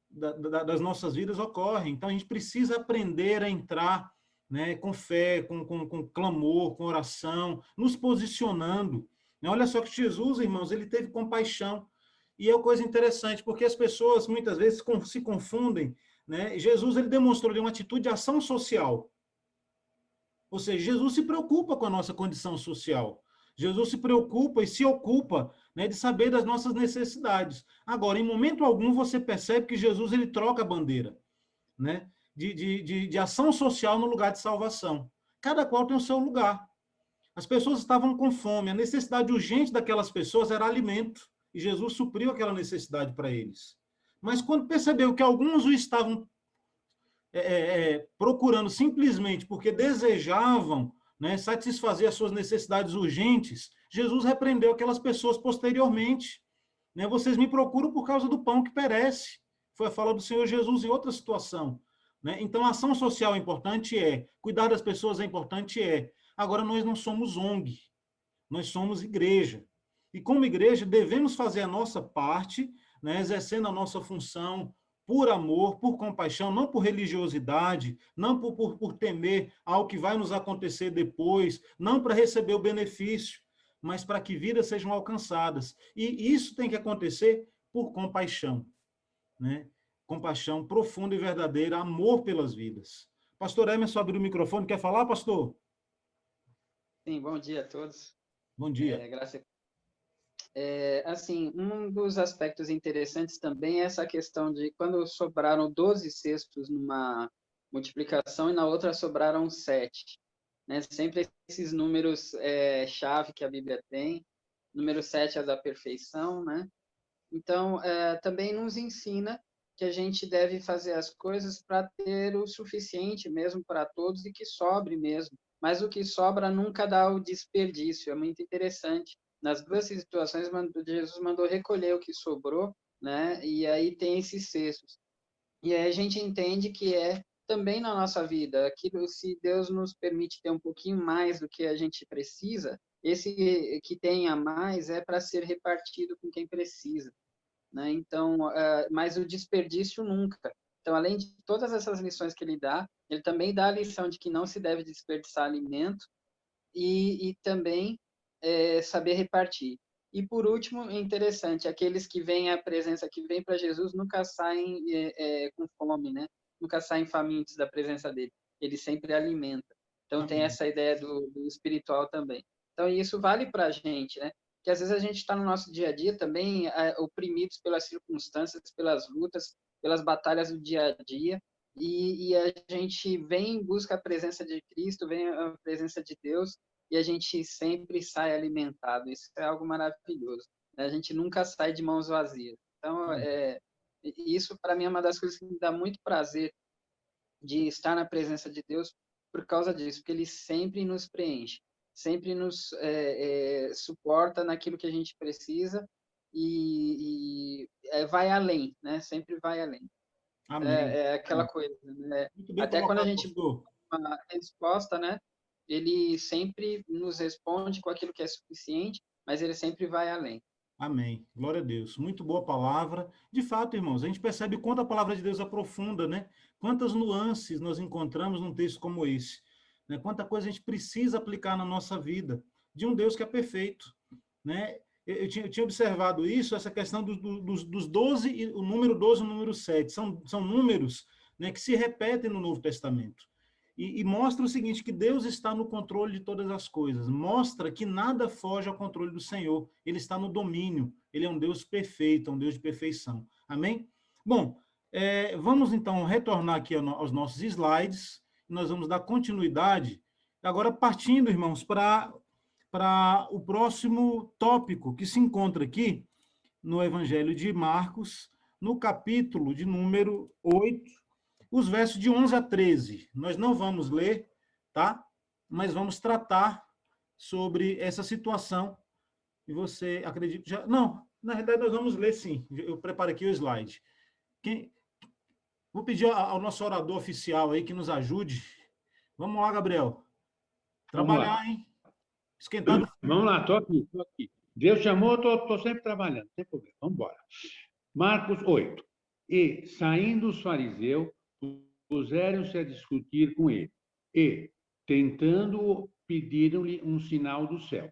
A: das nossas vidas ocorrem. Então, a gente precisa aprender a entrar, né, com fé, com clamor, com oração, nos posicionando. Olha só que Jesus, irmãos, ele teve compaixão. E é uma coisa interessante, porque as pessoas muitas vezes se confundem, né? Jesus, ele demonstrou ali uma atitude de ação social. Ou seja, Jesus se preocupa com a nossa condição social. Jesus se preocupa e se ocupa, né, de saber das nossas necessidades. Agora, em momento algum, você percebe que Jesus ele troca a bandeira, né, de ação social no lugar de salvação. Cada qual tem o seu lugar. As pessoas estavam com fome, a necessidade urgente daquelas pessoas era alimento, e Jesus supriu aquela necessidade para eles. Mas quando percebeu que alguns o estavam procurando simplesmente porque desejavam, né, satisfazer as suas necessidades urgentes, Jesus repreendeu aquelas pessoas posteriormente. Né? Vocês me procuram por causa do pão que perece. Foi a fala do Senhor Jesus em outra situação. Né? Então, a ação social é importante, cuidar das pessoas é importante, Agora, nós não somos ONG, nós somos igreja. E como igreja, devemos fazer a nossa parte, né, exercendo a nossa função por amor, por compaixão, não por religiosidade, não por temer ao que vai nos acontecer depois, não para receber o benefício, mas para que vidas sejam alcançadas. E isso tem que acontecer por compaixão, né? Compaixão profunda e verdadeira, amor pelas vidas. Pastor Emerson abriu o microfone, quer falar, pastor?
E: Sim, bom dia a todos.
A: Bom dia.
E: Assim, um dos aspectos interessantes também é essa questão de quando sobraram 12 cestos numa multiplicação e na outra sobraram 7. Né? Sempre esses números chave que a Bíblia tem. Número 7 é da perfeição, né? Então, também nos ensina que a gente deve fazer as coisas para ter o suficiente mesmo para todos e que sobre mesmo. Mas o que sobra nunca dá o desperdício. É muito interessante. Nas duas situações, Jesus mandou recolher o que sobrou, né? E aí tem esses cestos. E aí a gente entende que também na nossa vida, aquilo, se Deus nos permite ter um pouquinho mais do que a gente precisa, esse que tem a mais é para ser repartido com quem precisa. Né? Então, mas o desperdício nunca. Então, além de todas essas lições que ele também dá a lição de que não se deve desperdiçar alimento e também saber repartir. E, por último, interessante, aqueles que vêm à presença, que vêm para Jesus, nunca saem com fome, né? Nunca saem famintos da presença dele. Ele sempre alimenta. Então, tem essa ideia do espiritual também. Então, isso vale para a gente, né? Que às vezes a gente está no nosso dia a dia também oprimidos pelas circunstâncias, pelas lutas, pelas batalhas do dia a dia, e a gente vem em busca da presença de Cristo, vem a presença de Deus, e a gente sempre sai alimentado. Isso é algo maravilhoso. Né? A gente nunca sai de mãos vazias. Então, isso para mim é uma das coisas que me dá muito prazer de estar na presença de Deus por causa disso, porque Ele sempre nos preenche, sempre nos suporta naquilo que a gente precisa e vai além, né? Sempre vai além.
A: Amém.
E: É aquela coisa, né? Até quando a gente busca uma resposta, né? Ele sempre nos responde com aquilo que é suficiente, mas ele sempre vai além.
A: Amém. Glória a Deus. Muito boa palavra. De fato, irmãos, a gente percebe quanto a palavra de Deus é profunda, né? Quantas nuances nós encontramos num texto como esse. Né? Quanta coisa a gente precisa aplicar na nossa vida de um Deus que é perfeito. Né? Eu tinha observado isso, essa questão dos 12, o número 12 e o número 7. São números, né, que se repetem no Novo Testamento. E mostra o seguinte, que Deus está no controle de todas as coisas. Mostra que nada foge ao controle do Senhor. Ele está no domínio. Ele é um Deus perfeito, um Deus de perfeição. Amém? Bom, vamos então retornar aqui aos nossos slides. Nós vamos dar continuidade. Agora, partindo, irmãos, para o próximo tópico que se encontra aqui no Evangelho de Marcos, no capítulo de número 8, os versos de 11 a 13. Nós não vamos ler, tá? Mas vamos tratar sobre essa situação. E você acredita já? Não, na verdade nós vamos ler sim. Eu preparo aqui o slide. Vou pedir ao nosso orador oficial aí que nos ajude. Vamos lá, Gabriel. Trabalhar, hein? Esquentado.
C: Vamos lá, estou aqui. Deus chamou, estou sempre trabalhando, não tem problema. Vamos embora. Marcos 8. E, saindo os fariseus, puseram-se a discutir com ele. E, tentando, pediram-lhe um sinal do céu.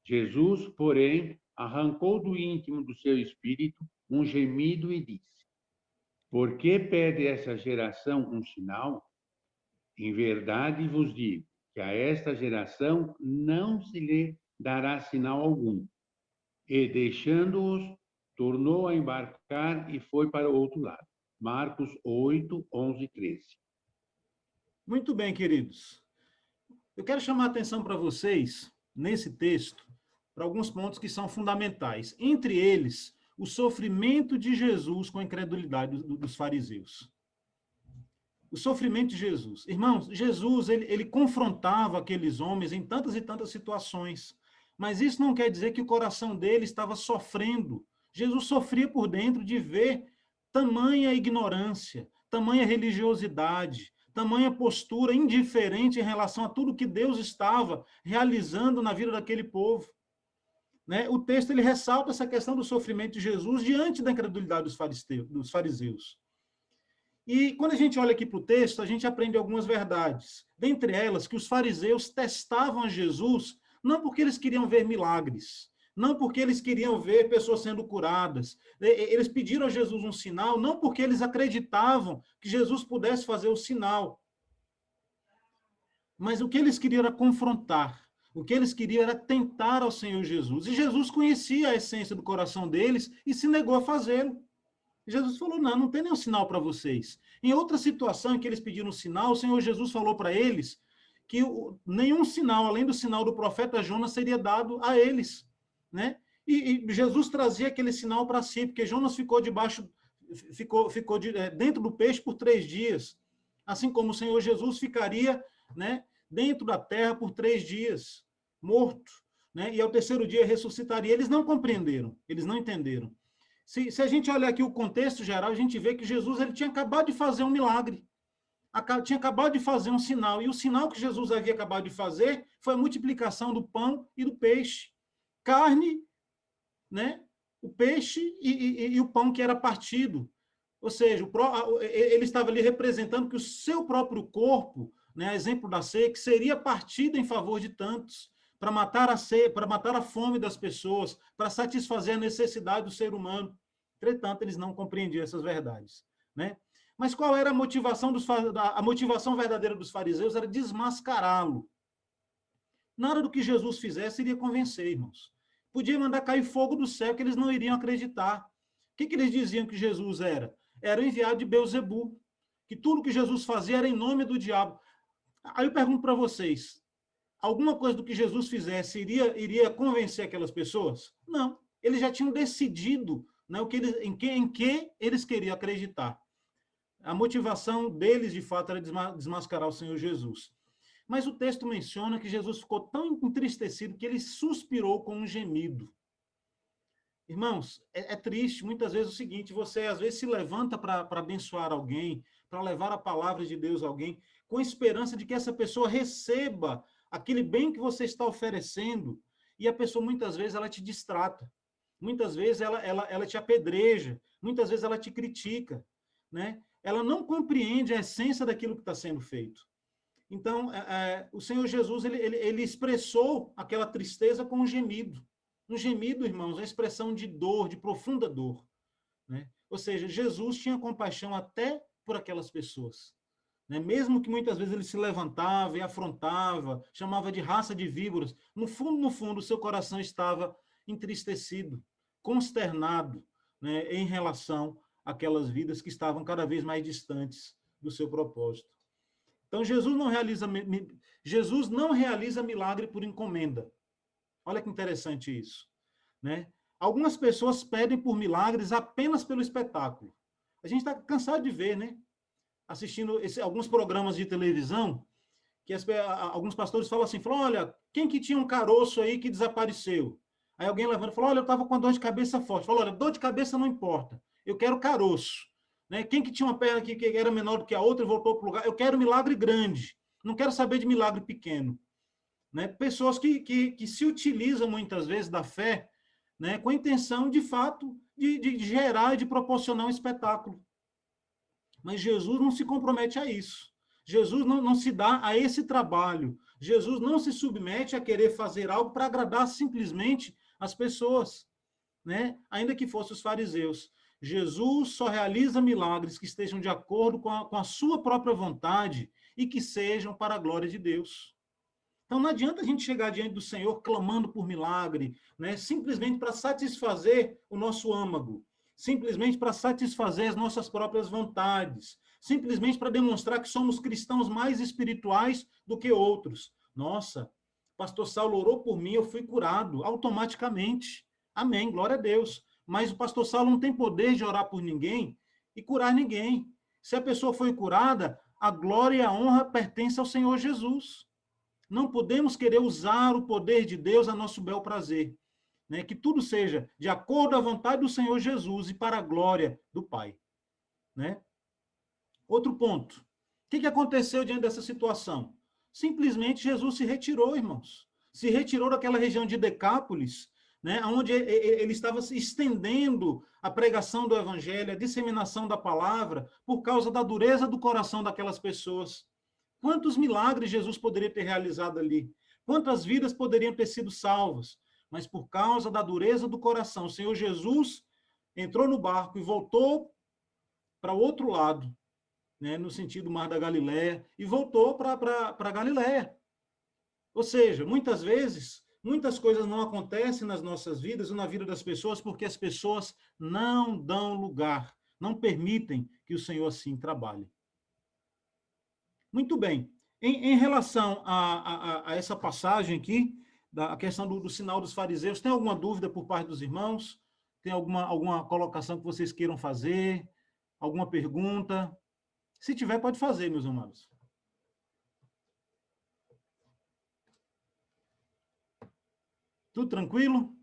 C: Jesus, porém, arrancou do íntimo do seu espírito um gemido e disse: por que pede essa geração um sinal? Em verdade vos digo que a esta geração não se lhe dará sinal algum. E, deixando-os, tornou a embarcar e foi para o outro lado. Marcos 8, 11 e 13.
A: Muito bem, queridos. Eu quero chamar a atenção para vocês, nesse texto, para alguns pontos que são fundamentais. Entre eles, o sofrimento de Jesus com a incredulidade dos fariseus. O sofrimento de Jesus. Irmãos, Jesus, ele confrontava aqueles homens em tantas e tantas situações, mas isso não quer dizer que o coração dele estava sofrendo. Jesus sofria por dentro de ver tamanha ignorância, tamanha religiosidade, tamanha postura indiferente em relação a tudo que Deus estava realizando na vida daquele povo. Né? O texto ele ressalta essa questão do sofrimento de Jesus diante da incredulidade dos fariseus. E quando a gente olha aqui para o texto, a gente aprende algumas verdades. Dentre elas, que os fariseus testavam a Jesus não porque eles queriam ver milagres, não porque eles queriam ver pessoas sendo curadas. Eles pediram a Jesus um sinal, não porque eles acreditavam que Jesus pudesse fazer o sinal. Mas o que eles queriam era confrontar. O que eles queriam era tentar ao Senhor Jesus. E Jesus conhecia a essência do coração deles e se negou a fazê-lo. Jesus falou, não tem nenhum sinal para vocês. Em outra situação em que eles pediram um sinal, o Senhor Jesus falou para eles que nenhum sinal, além do sinal do profeta Jonas, seria dado a eles. Né? E Jesus trazia aquele sinal para si, porque Jonas ficou dentro do peixe por 3 dias. Assim como o Senhor Jesus ficaria, né, dentro da terra por 3 dias, morto. Né? E ao 3º dia ressuscitaria. Eles não compreenderam, eles não entenderam. Se a gente olhar aqui o contexto geral, a gente vê que Jesus ele tinha acabado de fazer um milagre. Tinha acabado de fazer um sinal. E o sinal que Jesus havia acabado de fazer foi a multiplicação do pão e do peixe. Carne, né? O peixe e o pão que era partido. Ou seja, ele estava ali representando que o seu próprio corpo, né, exemplo da ceia, que seria partido em favor de tantos, para matar a sede, para matar a fome das pessoas, para satisfazer a necessidade do ser humano. Entretanto, eles não compreendiam essas verdades. Né? Mas qual era a motivação a motivação verdadeira dos fariseus? Era desmascará-lo. Nada do que Jesus fizesse iria convencer, irmãos. Podia mandar cair fogo do céu, que eles não iriam acreditar. O que eles diziam que Jesus era? Era o enviado de Beelzebu, que tudo que Jesus fazia era em nome do diabo. Aí eu pergunto para vocês, alguma coisa do que Jesus fizesse iria convencer aquelas pessoas? Não. Eles já tinham decidido, né, em que eles queriam acreditar. A motivação deles, de fato, era desmascarar o Senhor Jesus. Mas o texto menciona que Jesus ficou tão entristecido que ele suspirou com um gemido. Irmãos, é triste muitas vezes o seguinte, você às vezes se levanta para abençoar alguém, para levar a palavra de Deus a alguém, com a esperança de que essa pessoa receba aquele bem que você está oferecendo, e a pessoa muitas vezes ela te distrata, muitas vezes ela te apedreja, muitas vezes ela te critica, né? Ela não compreende a essência daquilo que está sendo feito. Então, o Senhor Jesus, ele expressou aquela tristeza com um gemido. Um gemido, irmãos, é uma expressão de dor, de profunda dor. Né? Ou seja, Jesus tinha compaixão até por aquelas pessoas. Né? Mesmo que muitas vezes ele se levantava e afrontava, chamava de raça de víboras, no fundo, o seu coração estava entristecido, consternado, né, em relação àquelas vidas que estavam cada vez mais distantes do seu propósito. Então, Jesus não realiza milagre por encomenda. Olha que interessante isso. Né? Algumas pessoas pedem por milagres apenas pelo espetáculo. A gente está cansado de ver, né? Assistindo alguns programas de televisão, que alguns pastores falam assim, olha, quem que tinha um caroço aí que desapareceu? Aí alguém levanta e fala, olha, eu estava com dor de cabeça forte. Fala, olha, dor de cabeça não importa, eu quero caroço. Né? Quem que tinha uma perna que era menor do que a outra e voltou para o lugar? Eu quero milagre grande, não quero saber de milagre pequeno. Né? Pessoas que se utilizam muitas vezes da fé, né, com a intenção, de fato, de gerar e de proporcionar um espetáculo. Mas Jesus não se compromete a isso. Jesus não se dá a esse trabalho. Jesus não se submete a querer fazer algo para agradar simplesmente as pessoas. né? Ainda que fossem os fariseus. Jesus só realiza milagres que estejam de acordo com a sua própria vontade e que sejam para a glória de Deus. Então, não adianta a gente chegar diante do Senhor clamando por milagre, né? Simplesmente para satisfazer o nosso âmago, simplesmente para satisfazer as nossas próprias vontades, simplesmente para demonstrar que somos cristãos mais espirituais do que outros. Nossa, pastor Saulo orou por mim, eu fui curado automaticamente. Amém, glória a Deus. Mas o pastor Saulo não tem poder de orar por ninguém e curar ninguém. Se a pessoa foi curada, a glória e a honra pertencem ao Senhor Jesus. Não podemos querer usar o poder de Deus a nosso bel prazer, né? Que tudo seja de acordo à vontade do Senhor Jesus e para a glória do Pai, né? Outro ponto. O que aconteceu diante dessa situação? Simplesmente Jesus se retirou, irmãos. Se retirou daquela região de Decápolis, né, onde ele estava se estendendo a pregação do evangelho, a disseminação da palavra, por causa da dureza do coração daquelas pessoas. Quantos milagres Jesus poderia ter realizado ali? Quantas vidas poderiam ter sido salvas? Mas por causa da dureza do coração, o Senhor Jesus entrou no barco e voltou para o outro lado, né, no sentido do Mar da Galileia, e voltou para a Galileia. Ou seja, muitas vezes, muitas coisas não acontecem nas nossas vidas ou na vida das pessoas porque as pessoas não dão lugar, não permitem que o Senhor assim trabalhe. Muito bem. Em relação a essa passagem aqui, da questão do sinal dos fariseus, tem alguma dúvida por parte dos irmãos? Tem alguma colocação que vocês queiram fazer? Alguma pergunta? Se tiver, pode fazer, meus amados. Tudo tranquilo?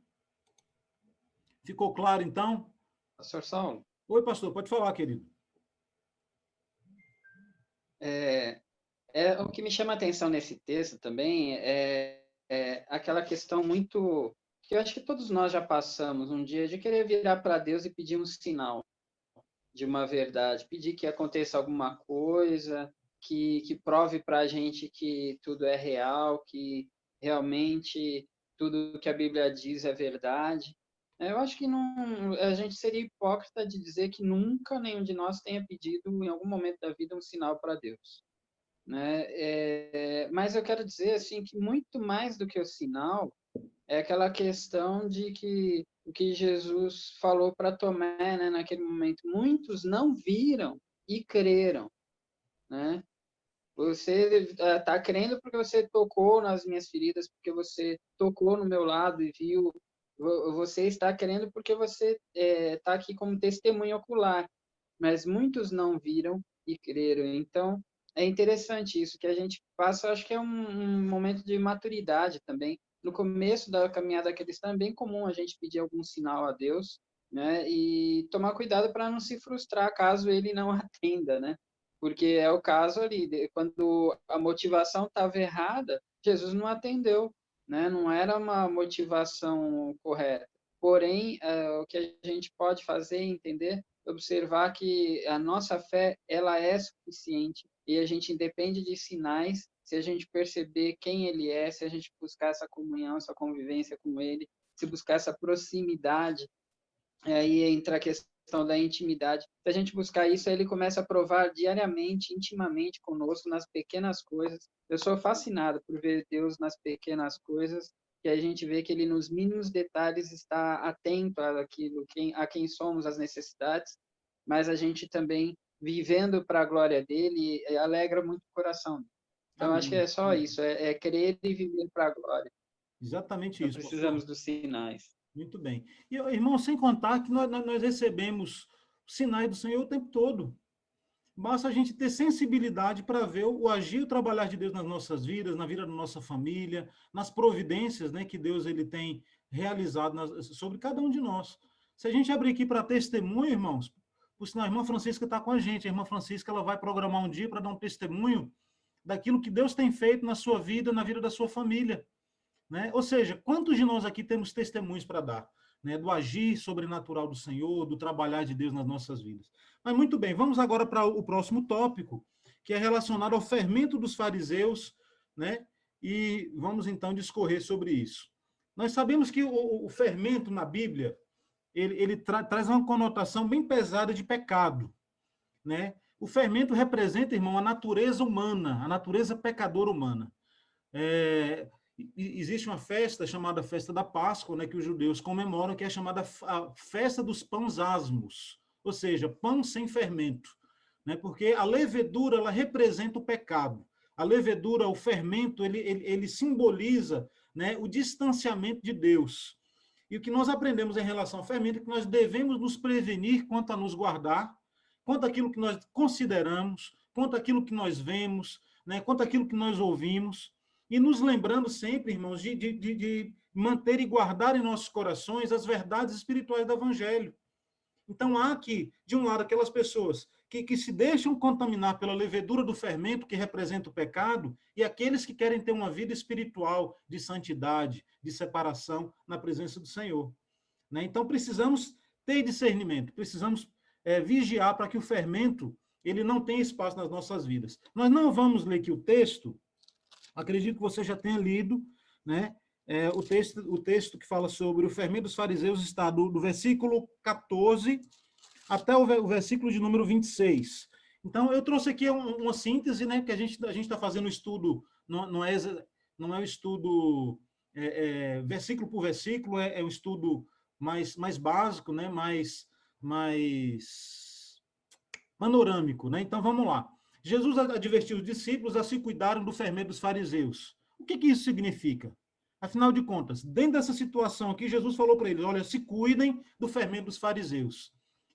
A: Ficou claro, então?
E: Pastor Saulo?
A: Oi, pastor, pode falar, querido.
E: O que me chama a atenção nesse texto também é aquela questão muito que eu acho que todos nós já passamos um dia de querer virar para Deus e pedir um sinal de uma verdade, pedir que aconteça alguma coisa, que prove para a gente que tudo é real, que realmente tudo que a Bíblia diz é verdade. Eu acho que não, a gente seria hipócrita de dizer que nunca nenhum de nós tenha pedido em algum momento da vida um sinal para Deus, né? Mas eu quero dizer assim que muito mais do que o sinal é aquela questão de que o que Jesus falou para Tomé, né, naquele momento, muitos não viram e creram, né? Você está crendo porque você tocou nas minhas feridas, porque você tocou no meu lado e viu. Você está crendo porque você está aqui como testemunho ocular, mas muitos não viram e creram. Então, é interessante isso, que a gente passa, acho que é um momento de maturidade também. No começo da caminhada cristã, é bem comum a gente pedir algum sinal a Deus, né? E tomar cuidado para não se frustrar caso ele não atenda, né? Porque é o caso ali, quando a motivação estava errada, Jesus não atendeu, né? Não era uma motivação correta. Porém, o que a gente pode fazer é entender, observar que a nossa fé, ela é suficiente e a gente independe de sinais se a gente perceber quem ele é, se a gente buscar essa comunhão, essa convivência com ele, se buscar essa proximidade, aí entra a questão da intimidade. Se a gente buscar isso, aí ele começa a provar diariamente, intimamente conosco, nas pequenas coisas. Eu sou fascinado por ver Deus nas pequenas coisas, que a gente vê que ele nos mínimos detalhes está atento àquilo, a quem somos, as necessidades, mas a gente também, vivendo para a glória dele, alegra muito o coração. Então, acho que é só isso, é crer e viver para a glória.
A: Exatamente
E: Não
A: isso.
E: precisamos dos sinais.
A: Muito bem. E, irmão, sem contar que nós recebemos sinais do Senhor o tempo todo. Basta a gente ter sensibilidade para ver o agir e o trabalhar de Deus nas nossas vidas, na vida da nossa família, nas providências, né, que Deus ele tem realizado sobre cada um de nós. Se a gente abrir aqui para testemunho, irmãos, por sinal, a irmã Francisca está com a gente. A irmã Francisca ela vai programar um dia para dar um testemunho daquilo que Deus tem feito na sua vida, na vida da sua família, né? Ou seja, quantos de nós aqui temos testemunhos para dar, né? Do agir sobrenatural do Senhor, do trabalhar de Deus nas nossas vidas. Mas muito bem, vamos agora para o próximo tópico, que é relacionado ao fermento dos fariseus, né? E vamos então discorrer sobre isso. Nós sabemos que o fermento na Bíblia, ele traz uma conotação bem pesada de pecado, né? O fermento representa, irmão, a natureza humana, a natureza pecadora humana. Existe uma festa chamada Festa da Páscoa, né, que os judeus comemoram, que é chamada a Festa dos Pães Asmos, ou seja, pão sem fermento, né? Porque a levedura, ela representa o pecado. A levedura, o fermento, ele simboliza, né, o distanciamento de Deus. E o que nós aprendemos em relação ao fermento é que nós devemos nos prevenir quanto a nos guardar, quanto àquilo que nós consideramos, quanto àquilo que nós vemos, né, quanto àquilo que nós ouvimos, e nos lembrando sempre, irmãos, de manter e guardar em nossos corações as verdades espirituais do Evangelho. Então, há aqui, de um lado, aquelas pessoas que se deixam contaminar pela levedura do fermento, que representa o pecado, e aqueles que querem ter uma vida espiritual de santidade, de separação na presença do Senhor, né? Então, precisamos ter discernimento, precisamos vigiar para que o fermento ele não tenha espaço nas nossas vidas. Nós não vamos ler aqui o texto, acredito que você já tenha lido, né? O texto que fala sobre o fermento dos fariseus está do versículo 14 até o versículo de número 26. Então, eu trouxe aqui uma síntese, né? Que a gente está fazendo um estudo, não é um estudo versículo por versículo, é um estudo mais básico, né? mais panorâmico, né? Então, vamos lá. Jesus advertiu os discípulos a se cuidarem do fermento dos fariseus. O que isso significa? Afinal de contas, dentro dessa situação aqui, Jesus falou para eles, olha, se cuidem do fermento dos fariseus,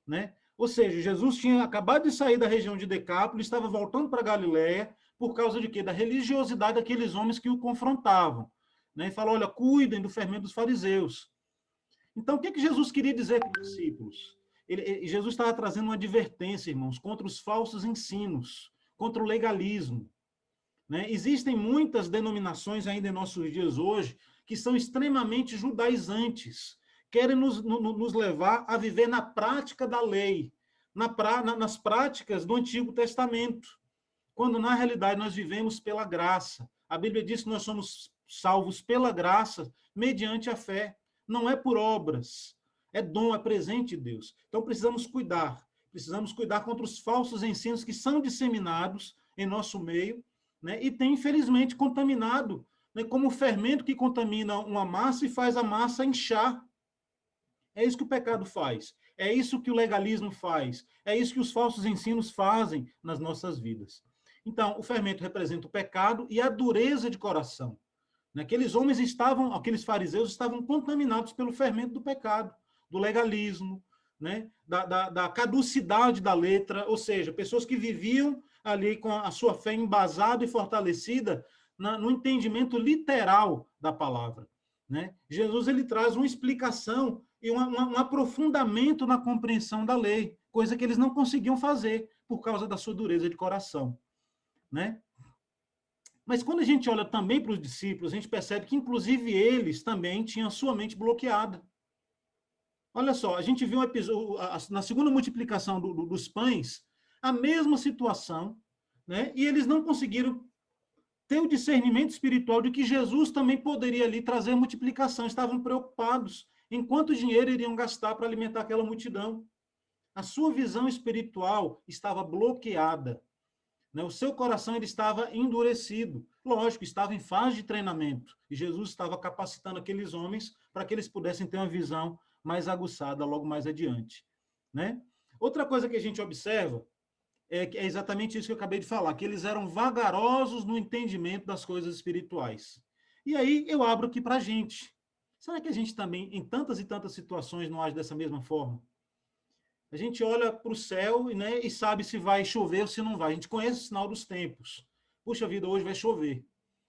A: né? Ou seja, Jesus tinha acabado de sair da região de Decápolis, estava voltando para Galiléia, por causa de quê? Da religiosidade daqueles homens que o confrontavam, né? E falou, olha, cuidem do fermento dos fariseus. Então, o que Jesus queria dizer para os discípulos? Jesus estava trazendo uma advertência, irmãos, contra os falsos ensinos, contra o legalismo, né? Existem muitas denominações ainda em nossos dias hoje que são extremamente judaizantes, querem nos levar a viver na prática da lei, nas práticas do Antigo Testamento, quando na realidade nós vivemos pela graça. A Bíblia diz que nós somos salvos pela graça, mediante a fé, não é por obras, é dom, é presente de Deus. Então precisamos cuidar contra os falsos ensinos que são disseminados em nosso meio, né, e tem, infelizmente, contaminado, né, como o fermento que contamina uma massa e faz a massa inchar. É isso que o pecado faz. É isso que o legalismo faz. É isso que os falsos ensinos fazem nas nossas vidas. Então, o fermento representa o pecado e a dureza de coração. Aqueles fariseus estavam contaminados pelo fermento do pecado, do legalismo, né, da caducidade da letra, ou seja, pessoas que viviam ali com a sua fé embasada e fortalecida no entendimento literal da palavra, né? Jesus ele traz uma explicação e um aprofundamento na compreensão da lei, coisa que eles não conseguiam fazer por causa da sua dureza de coração, né? Mas quando a gente olha também para os discípulos, a gente percebe que, inclusive, eles também tinham a sua mente bloqueada. Olha só, a gente viu um episódio, na segunda multiplicação dos pães, a mesma situação, né? E eles não conseguiram ter o discernimento espiritual de que Jesus também poderia ali trazer multiplicação. Estavam preocupados em quanto dinheiro iriam gastar para alimentar aquela multidão. A sua visão espiritual estava bloqueada, né? O seu coração ele estava endurecido. Lógico, estava em fase de treinamento. E Jesus estava capacitando aqueles homens para que eles pudessem ter uma visão mais aguçada logo mais adiante, né? Outra coisa que a gente observa é exatamente isso que eu acabei de falar, que eles eram vagarosos no entendimento das coisas espirituais. E aí eu abro aqui para a gente. Será que a gente também, em tantas e tantas situações, não age dessa mesma forma? A gente olha para o céu, né, e sabe se vai chover ou se não vai. A gente conhece o sinal dos tempos. Puxa vida, hoje vai chover.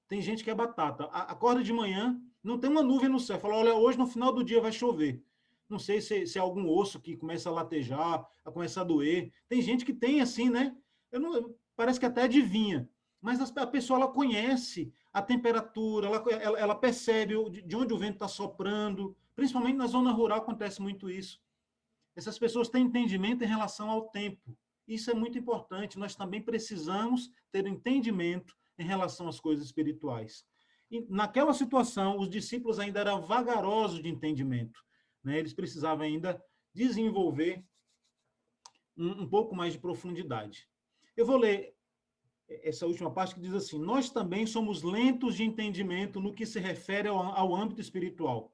A: Tem gente que é batata. Acorda de manhã, não tem uma nuvem no céu. Fala, olha, hoje no final do dia vai chover. Não sei se é algum osso que começa a latejar, a começar a doer. Tem gente que tem assim, né? Parece que até adivinha. Mas a pessoa, ela conhece a temperatura, ela percebe de onde o vento está soprando. Principalmente na zona rural acontece muito isso. Essas pessoas têm entendimento em relação ao tempo. Isso é muito importante. Nós também precisamos ter entendimento em relação às coisas espirituais. E naquela situação, os discípulos ainda eram vagarosos de entendimento. né, eles precisavam ainda desenvolver um pouco mais de profundidade. Eu vou ler essa última parte que diz assim: nós também somos lentos de entendimento no que se refere ao âmbito espiritual.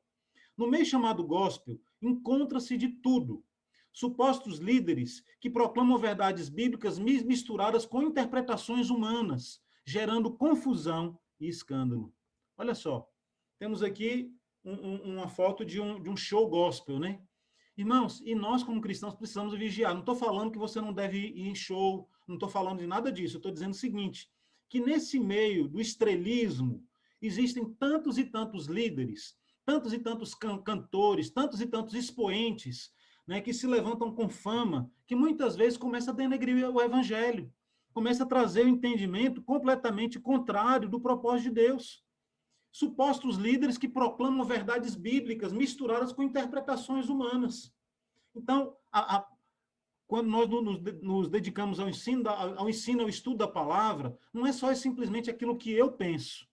A: No meio chamado gospel, encontra-se de tudo. Supostos líderes que proclamam verdades bíblicas misturadas com interpretações humanas, gerando confusão e escândalo. Olha só, temos aqui uma foto de um show gospel, né? Irmãos, e nós como cristãos precisamos vigiar. Não estou falando que você não deve ir em show, não estou falando de nada disso. Eu estou dizendo o seguinte, que nesse meio do estrelismo existem tantos e tantos líderes, tantos e tantos cantores, tantos e tantos expoentes, né, que se levantam com fama, que muitas vezes começa a denegrir o evangelho, começa a trazer o entendimento completamente contrário do propósito de Deus. Supostos líderes que proclamam verdades bíblicas misturadas com interpretações humanas. Então, quando nós nos dedicamos ao ensino, ao estudo da palavra, não é só simplesmente aquilo que eu penso,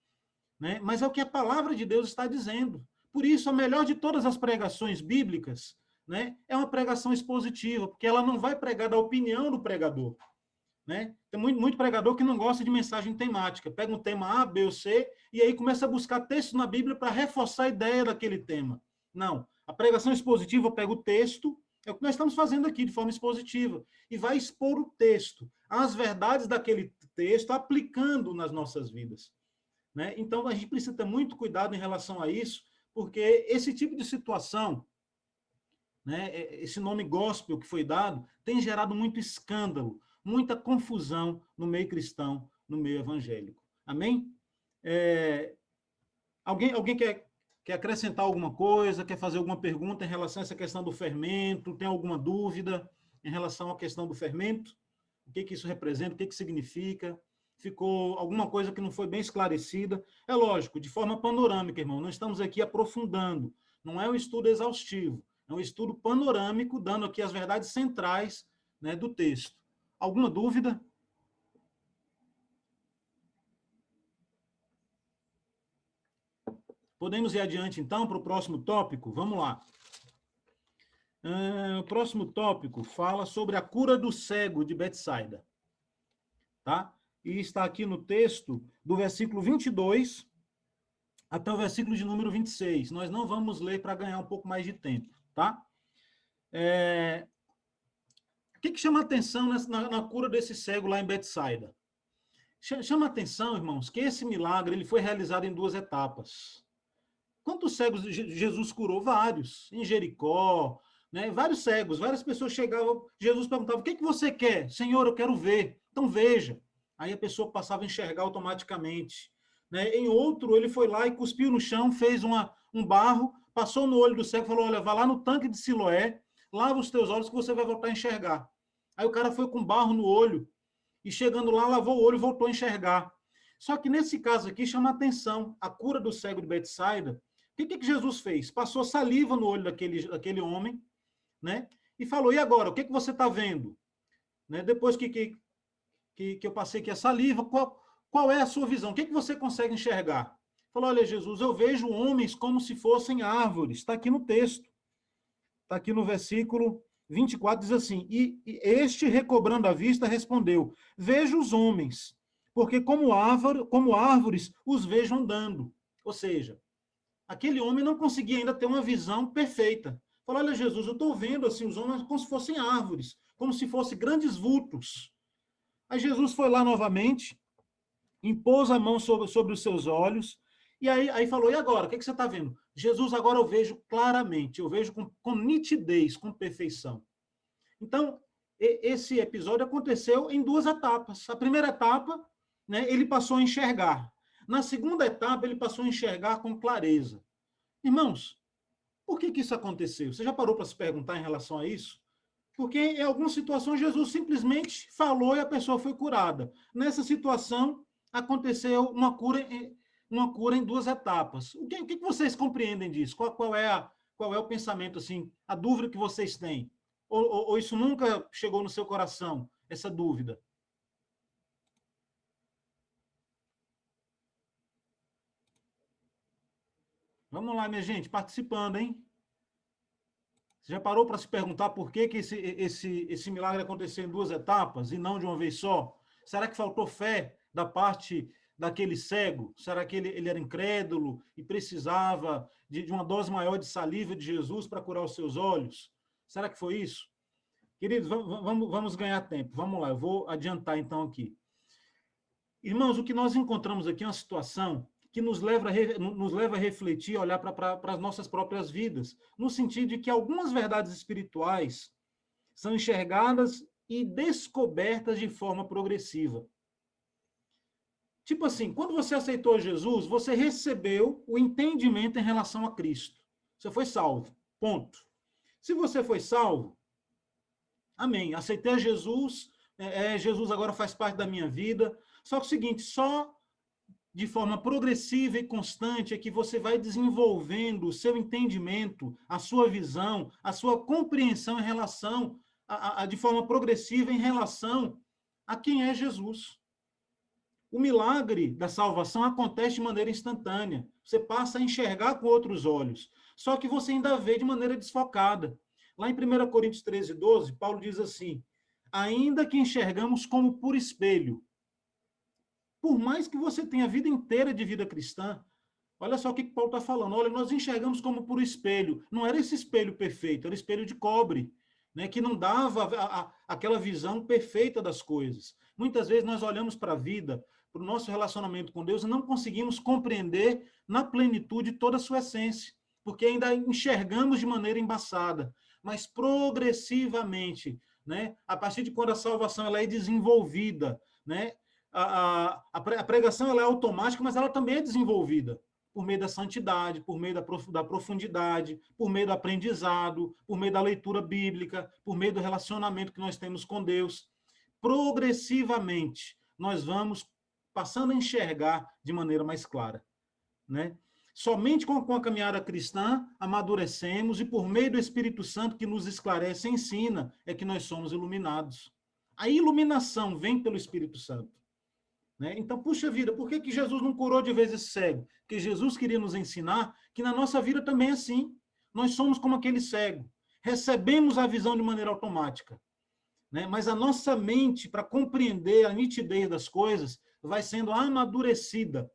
A: né? Mas é o que a palavra de Deus está dizendo. Por isso, a melhor de todas as pregações bíblicas, né, é uma pregação expositiva, porque ela não vai pregar da opinião do pregador. Né? Tem muito pregador que não gosta de mensagem temática. Pega um tema A, B ou C e aí começa a buscar textos na Bíblia para reforçar a ideia daquele tema. Não. A pregação expositiva pega o texto, é o que nós estamos fazendo aqui de forma expositiva, e vai expor o texto, as verdades daquele texto, aplicando nas nossas vidas. Né? Então, a gente precisa ter muito cuidado em relação a isso, porque esse tipo de situação, né, esse nome gospel que foi dado, tem gerado muito escândalo, muita confusão no meio cristão, no meio evangélico. Amém? Alguém quer acrescentar alguma coisa, quer fazer alguma pergunta em relação a essa questão do fermento? Tem alguma dúvida em relação à questão do fermento? O que isso representa? O que significa? Ficou alguma coisa que não foi bem esclarecida? É lógico, de forma panorâmica, irmão, não estamos aqui aprofundando, não é um estudo exaustivo, é um estudo panorâmico, dando aqui as verdades centrais, né, do texto. Alguma dúvida? Podemos ir adiante, então, para o próximo tópico? Vamos lá. O próximo tópico fala sobre a cura do cego de Betsaida. Tá? E está aqui no texto do versículo 22 até o versículo de número 26. Nós não vamos ler para ganhar um pouco mais de tempo. Tá? O que chama a atenção na cura desse cego lá em Betsaida? Chama a atenção, irmãos, que esse milagre ele foi realizado em 2 etapas. Quantos cegos Jesus curou? Vários. Em Jericó, né? Vários cegos, várias pessoas chegavam, Jesus perguntava, o que você quer? Senhor, eu quero ver. Então veja. Aí a pessoa passava a enxergar automaticamente. Né? Em outro, ele foi lá e cuspiu no chão, fez um barro, passou no olho do cego e falou, olha, vá lá no tanque de Siloé, lava os teus olhos que você vai voltar a enxergar. Aí o cara foi com barro no olho, e chegando lá, lavou o olho e voltou a enxergar. Só que nesse caso aqui chama a atenção, a cura do cego de Betsaida. O que Jesus fez? Passou saliva no olho daquele homem, né? E falou, e agora, o que você está vendo? Né? Depois que eu passei aqui a saliva, qual é a sua visão? O que você consegue enxergar? Falou, olha, Jesus, eu vejo homens como se fossem árvores. Está aqui no texto. Está aqui no versículo 24, diz assim, e este, recobrando a vista, respondeu, vejo os homens, porque como árvores os vejo andando. Ou seja, aquele homem não conseguia ainda ter uma visão perfeita. Falou, olha, Jesus, eu estou vendo assim, os homens como se fossem árvores, como se fossem grandes vultos. Aí Jesus foi lá novamente, impôs a mão sobre os seus olhos, e aí falou, e agora, o que você está vendo? Jesus, agora eu vejo claramente, eu vejo com nitidez, com perfeição. Então, esse episódio aconteceu em 2 etapas. A primeira etapa, né, ele passou a enxergar. Na segunda etapa, ele passou a enxergar com clareza. Irmãos, por que isso aconteceu? Você já parou para se perguntar em relação a isso? Porque em algumas situações Jesus simplesmente falou e a pessoa foi curada. Nessa situação, aconteceu uma cura em 2 etapas. O que vocês compreendem disso? Qual é o pensamento, assim, a dúvida que vocês têm? Ou isso nunca chegou no seu coração, essa dúvida? Vamos lá, minha gente, participando, hein? Você já parou para se perguntar por que esse milagre aconteceu em 2 etapas e não de uma vez só? Será que faltou fé da parte daquele cego? Será que ele era incrédulo e precisava de uma dose maior de saliva de Jesus para curar os seus olhos? Será que foi isso? Queridos, vamos ganhar tempo. Vamos lá, eu vou adiantar então aqui. Irmãos, o que nós encontramos aqui é uma situação que nos leva a refletir, a olhar para as nossas próprias vidas, no sentido de que algumas verdades espirituais são enxergadas e descobertas de forma progressiva. Tipo assim, quando você aceitou Jesus, você recebeu o entendimento em relação a Cristo. Você foi salvo, ponto. Se você foi salvo, amém, aceitei a Jesus, Jesus agora faz parte da minha vida. Só que é o seguinte, só de forma progressiva e constante é que você vai desenvolvendo o seu entendimento, a sua visão, a sua compreensão em relação, de forma progressiva em relação a quem é Jesus. O milagre da salvação acontece de maneira instantânea. Você passa a enxergar com outros olhos. Só que você ainda vê de maneira desfocada. Lá em 1 Coríntios 13, 12, Paulo diz assim, ainda que enxergamos como por espelho, por mais que você tenha a vida inteira de vida cristã, olha só o que Paulo está falando. Olha, nós enxergamos como por espelho. Não era esse espelho perfeito, era espelho de cobre, né, que não dava aquela visão perfeita das coisas. Muitas vezes nós olhamos para a vida, para o nosso relacionamento com Deus, e não conseguimos compreender na plenitude toda a sua essência, porque ainda enxergamos de maneira embaçada. Mas progressivamente, né, a partir de quando a salvação ela é desenvolvida, né, a pregação ela é automática, mas ela também é desenvolvida por meio da santidade, por meio da profundidade, por meio do aprendizado, por meio da leitura bíblica, por meio do relacionamento que nós temos com Deus. Progressivamente, nós vamos passando a enxergar de maneira mais clara, né? Somente com a caminhada cristã amadurecemos e por meio do Espírito Santo que nos esclarece e ensina é que nós somos iluminados. A iluminação vem pelo Espírito Santo. Né? Então, puxa vida, por que Jesus não curou de vez esse cego? Porque Jesus queria nos ensinar que na nossa vida também é assim. Nós somos como aquele cego. Recebemos a visão de maneira automática. Né? Mas a nossa mente, para compreender a nitidez das coisas, vai sendo amadurecida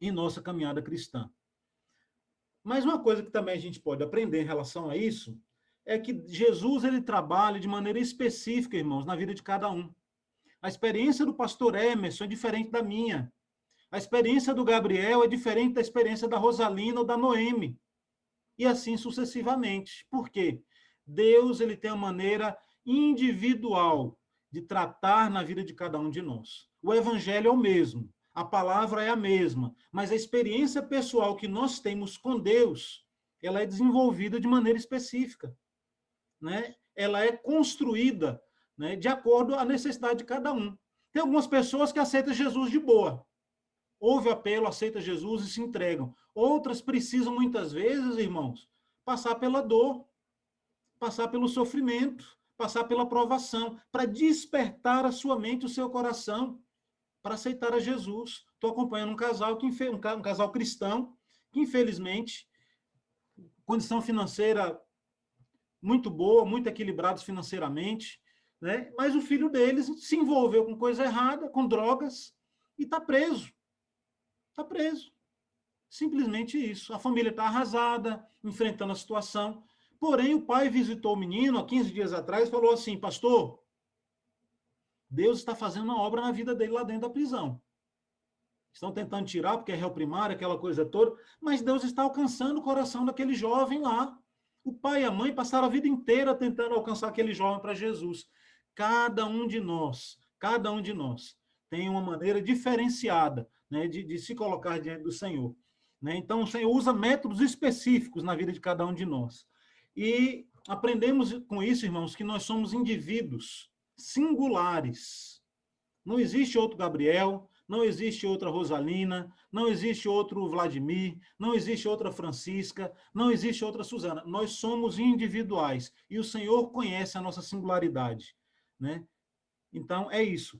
A: em nossa caminhada cristã. Mas uma coisa que também a gente pode aprender em relação a isso é que Jesus ele trabalha de maneira específica, irmãos, na vida de cada um. A experiência do pastor Emerson é diferente da minha. A experiência do Gabriel é diferente da experiência da Rosalina ou da Noemi. E assim sucessivamente. Por quê? Deus ele tem uma maneira individual de tratar na vida de cada um de nós. O evangelho é o mesmo, a palavra é a mesma, mas a experiência pessoal que nós temos com Deus, ela é desenvolvida de maneira específica, né? Ela é construída, né, de acordo à necessidade de cada um. Tem algumas pessoas que aceitam Jesus de boa. Ouve o apelo, aceita Jesus e se entregam. Outras precisam, muitas vezes, irmãos, passar pela dor, passar pelo sofrimento, passar pela provação, para despertar a sua mente, o seu coração, para aceitar a Jesus. Estou acompanhando um casal, um casal cristão, que infelizmente, condição financeira muito boa, muito equilibrados financeiramente, né? Mas o filho deles se envolveu com coisa errada, com drogas, e está preso. Está preso. Simplesmente isso. A família está arrasada, enfrentando a situação. Porém, o pai visitou o menino há 15 dias atrás e falou assim, pastor, Deus está fazendo uma obra na vida dele lá dentro da prisão. Estão tentando tirar, porque é réu primário, aquela coisa toda, mas Deus está alcançando o coração daquele jovem lá. O pai e a mãe passaram a vida inteira tentando alcançar aquele jovem para Jesus. Cada um de nós tem uma maneira diferenciada, né, de se colocar diante do Senhor. Né? Então, o Senhor usa métodos específicos na vida de cada um de nós. E aprendemos com isso, irmãos, que nós somos indivíduos singulares. Não existe outro Gabriel, não existe outra Rosalina, não existe outro Vladimir, não existe outra Francisca, não existe outra Suzana. Nós somos individuais e o Senhor conhece a nossa singularidade, né? Então, é isso.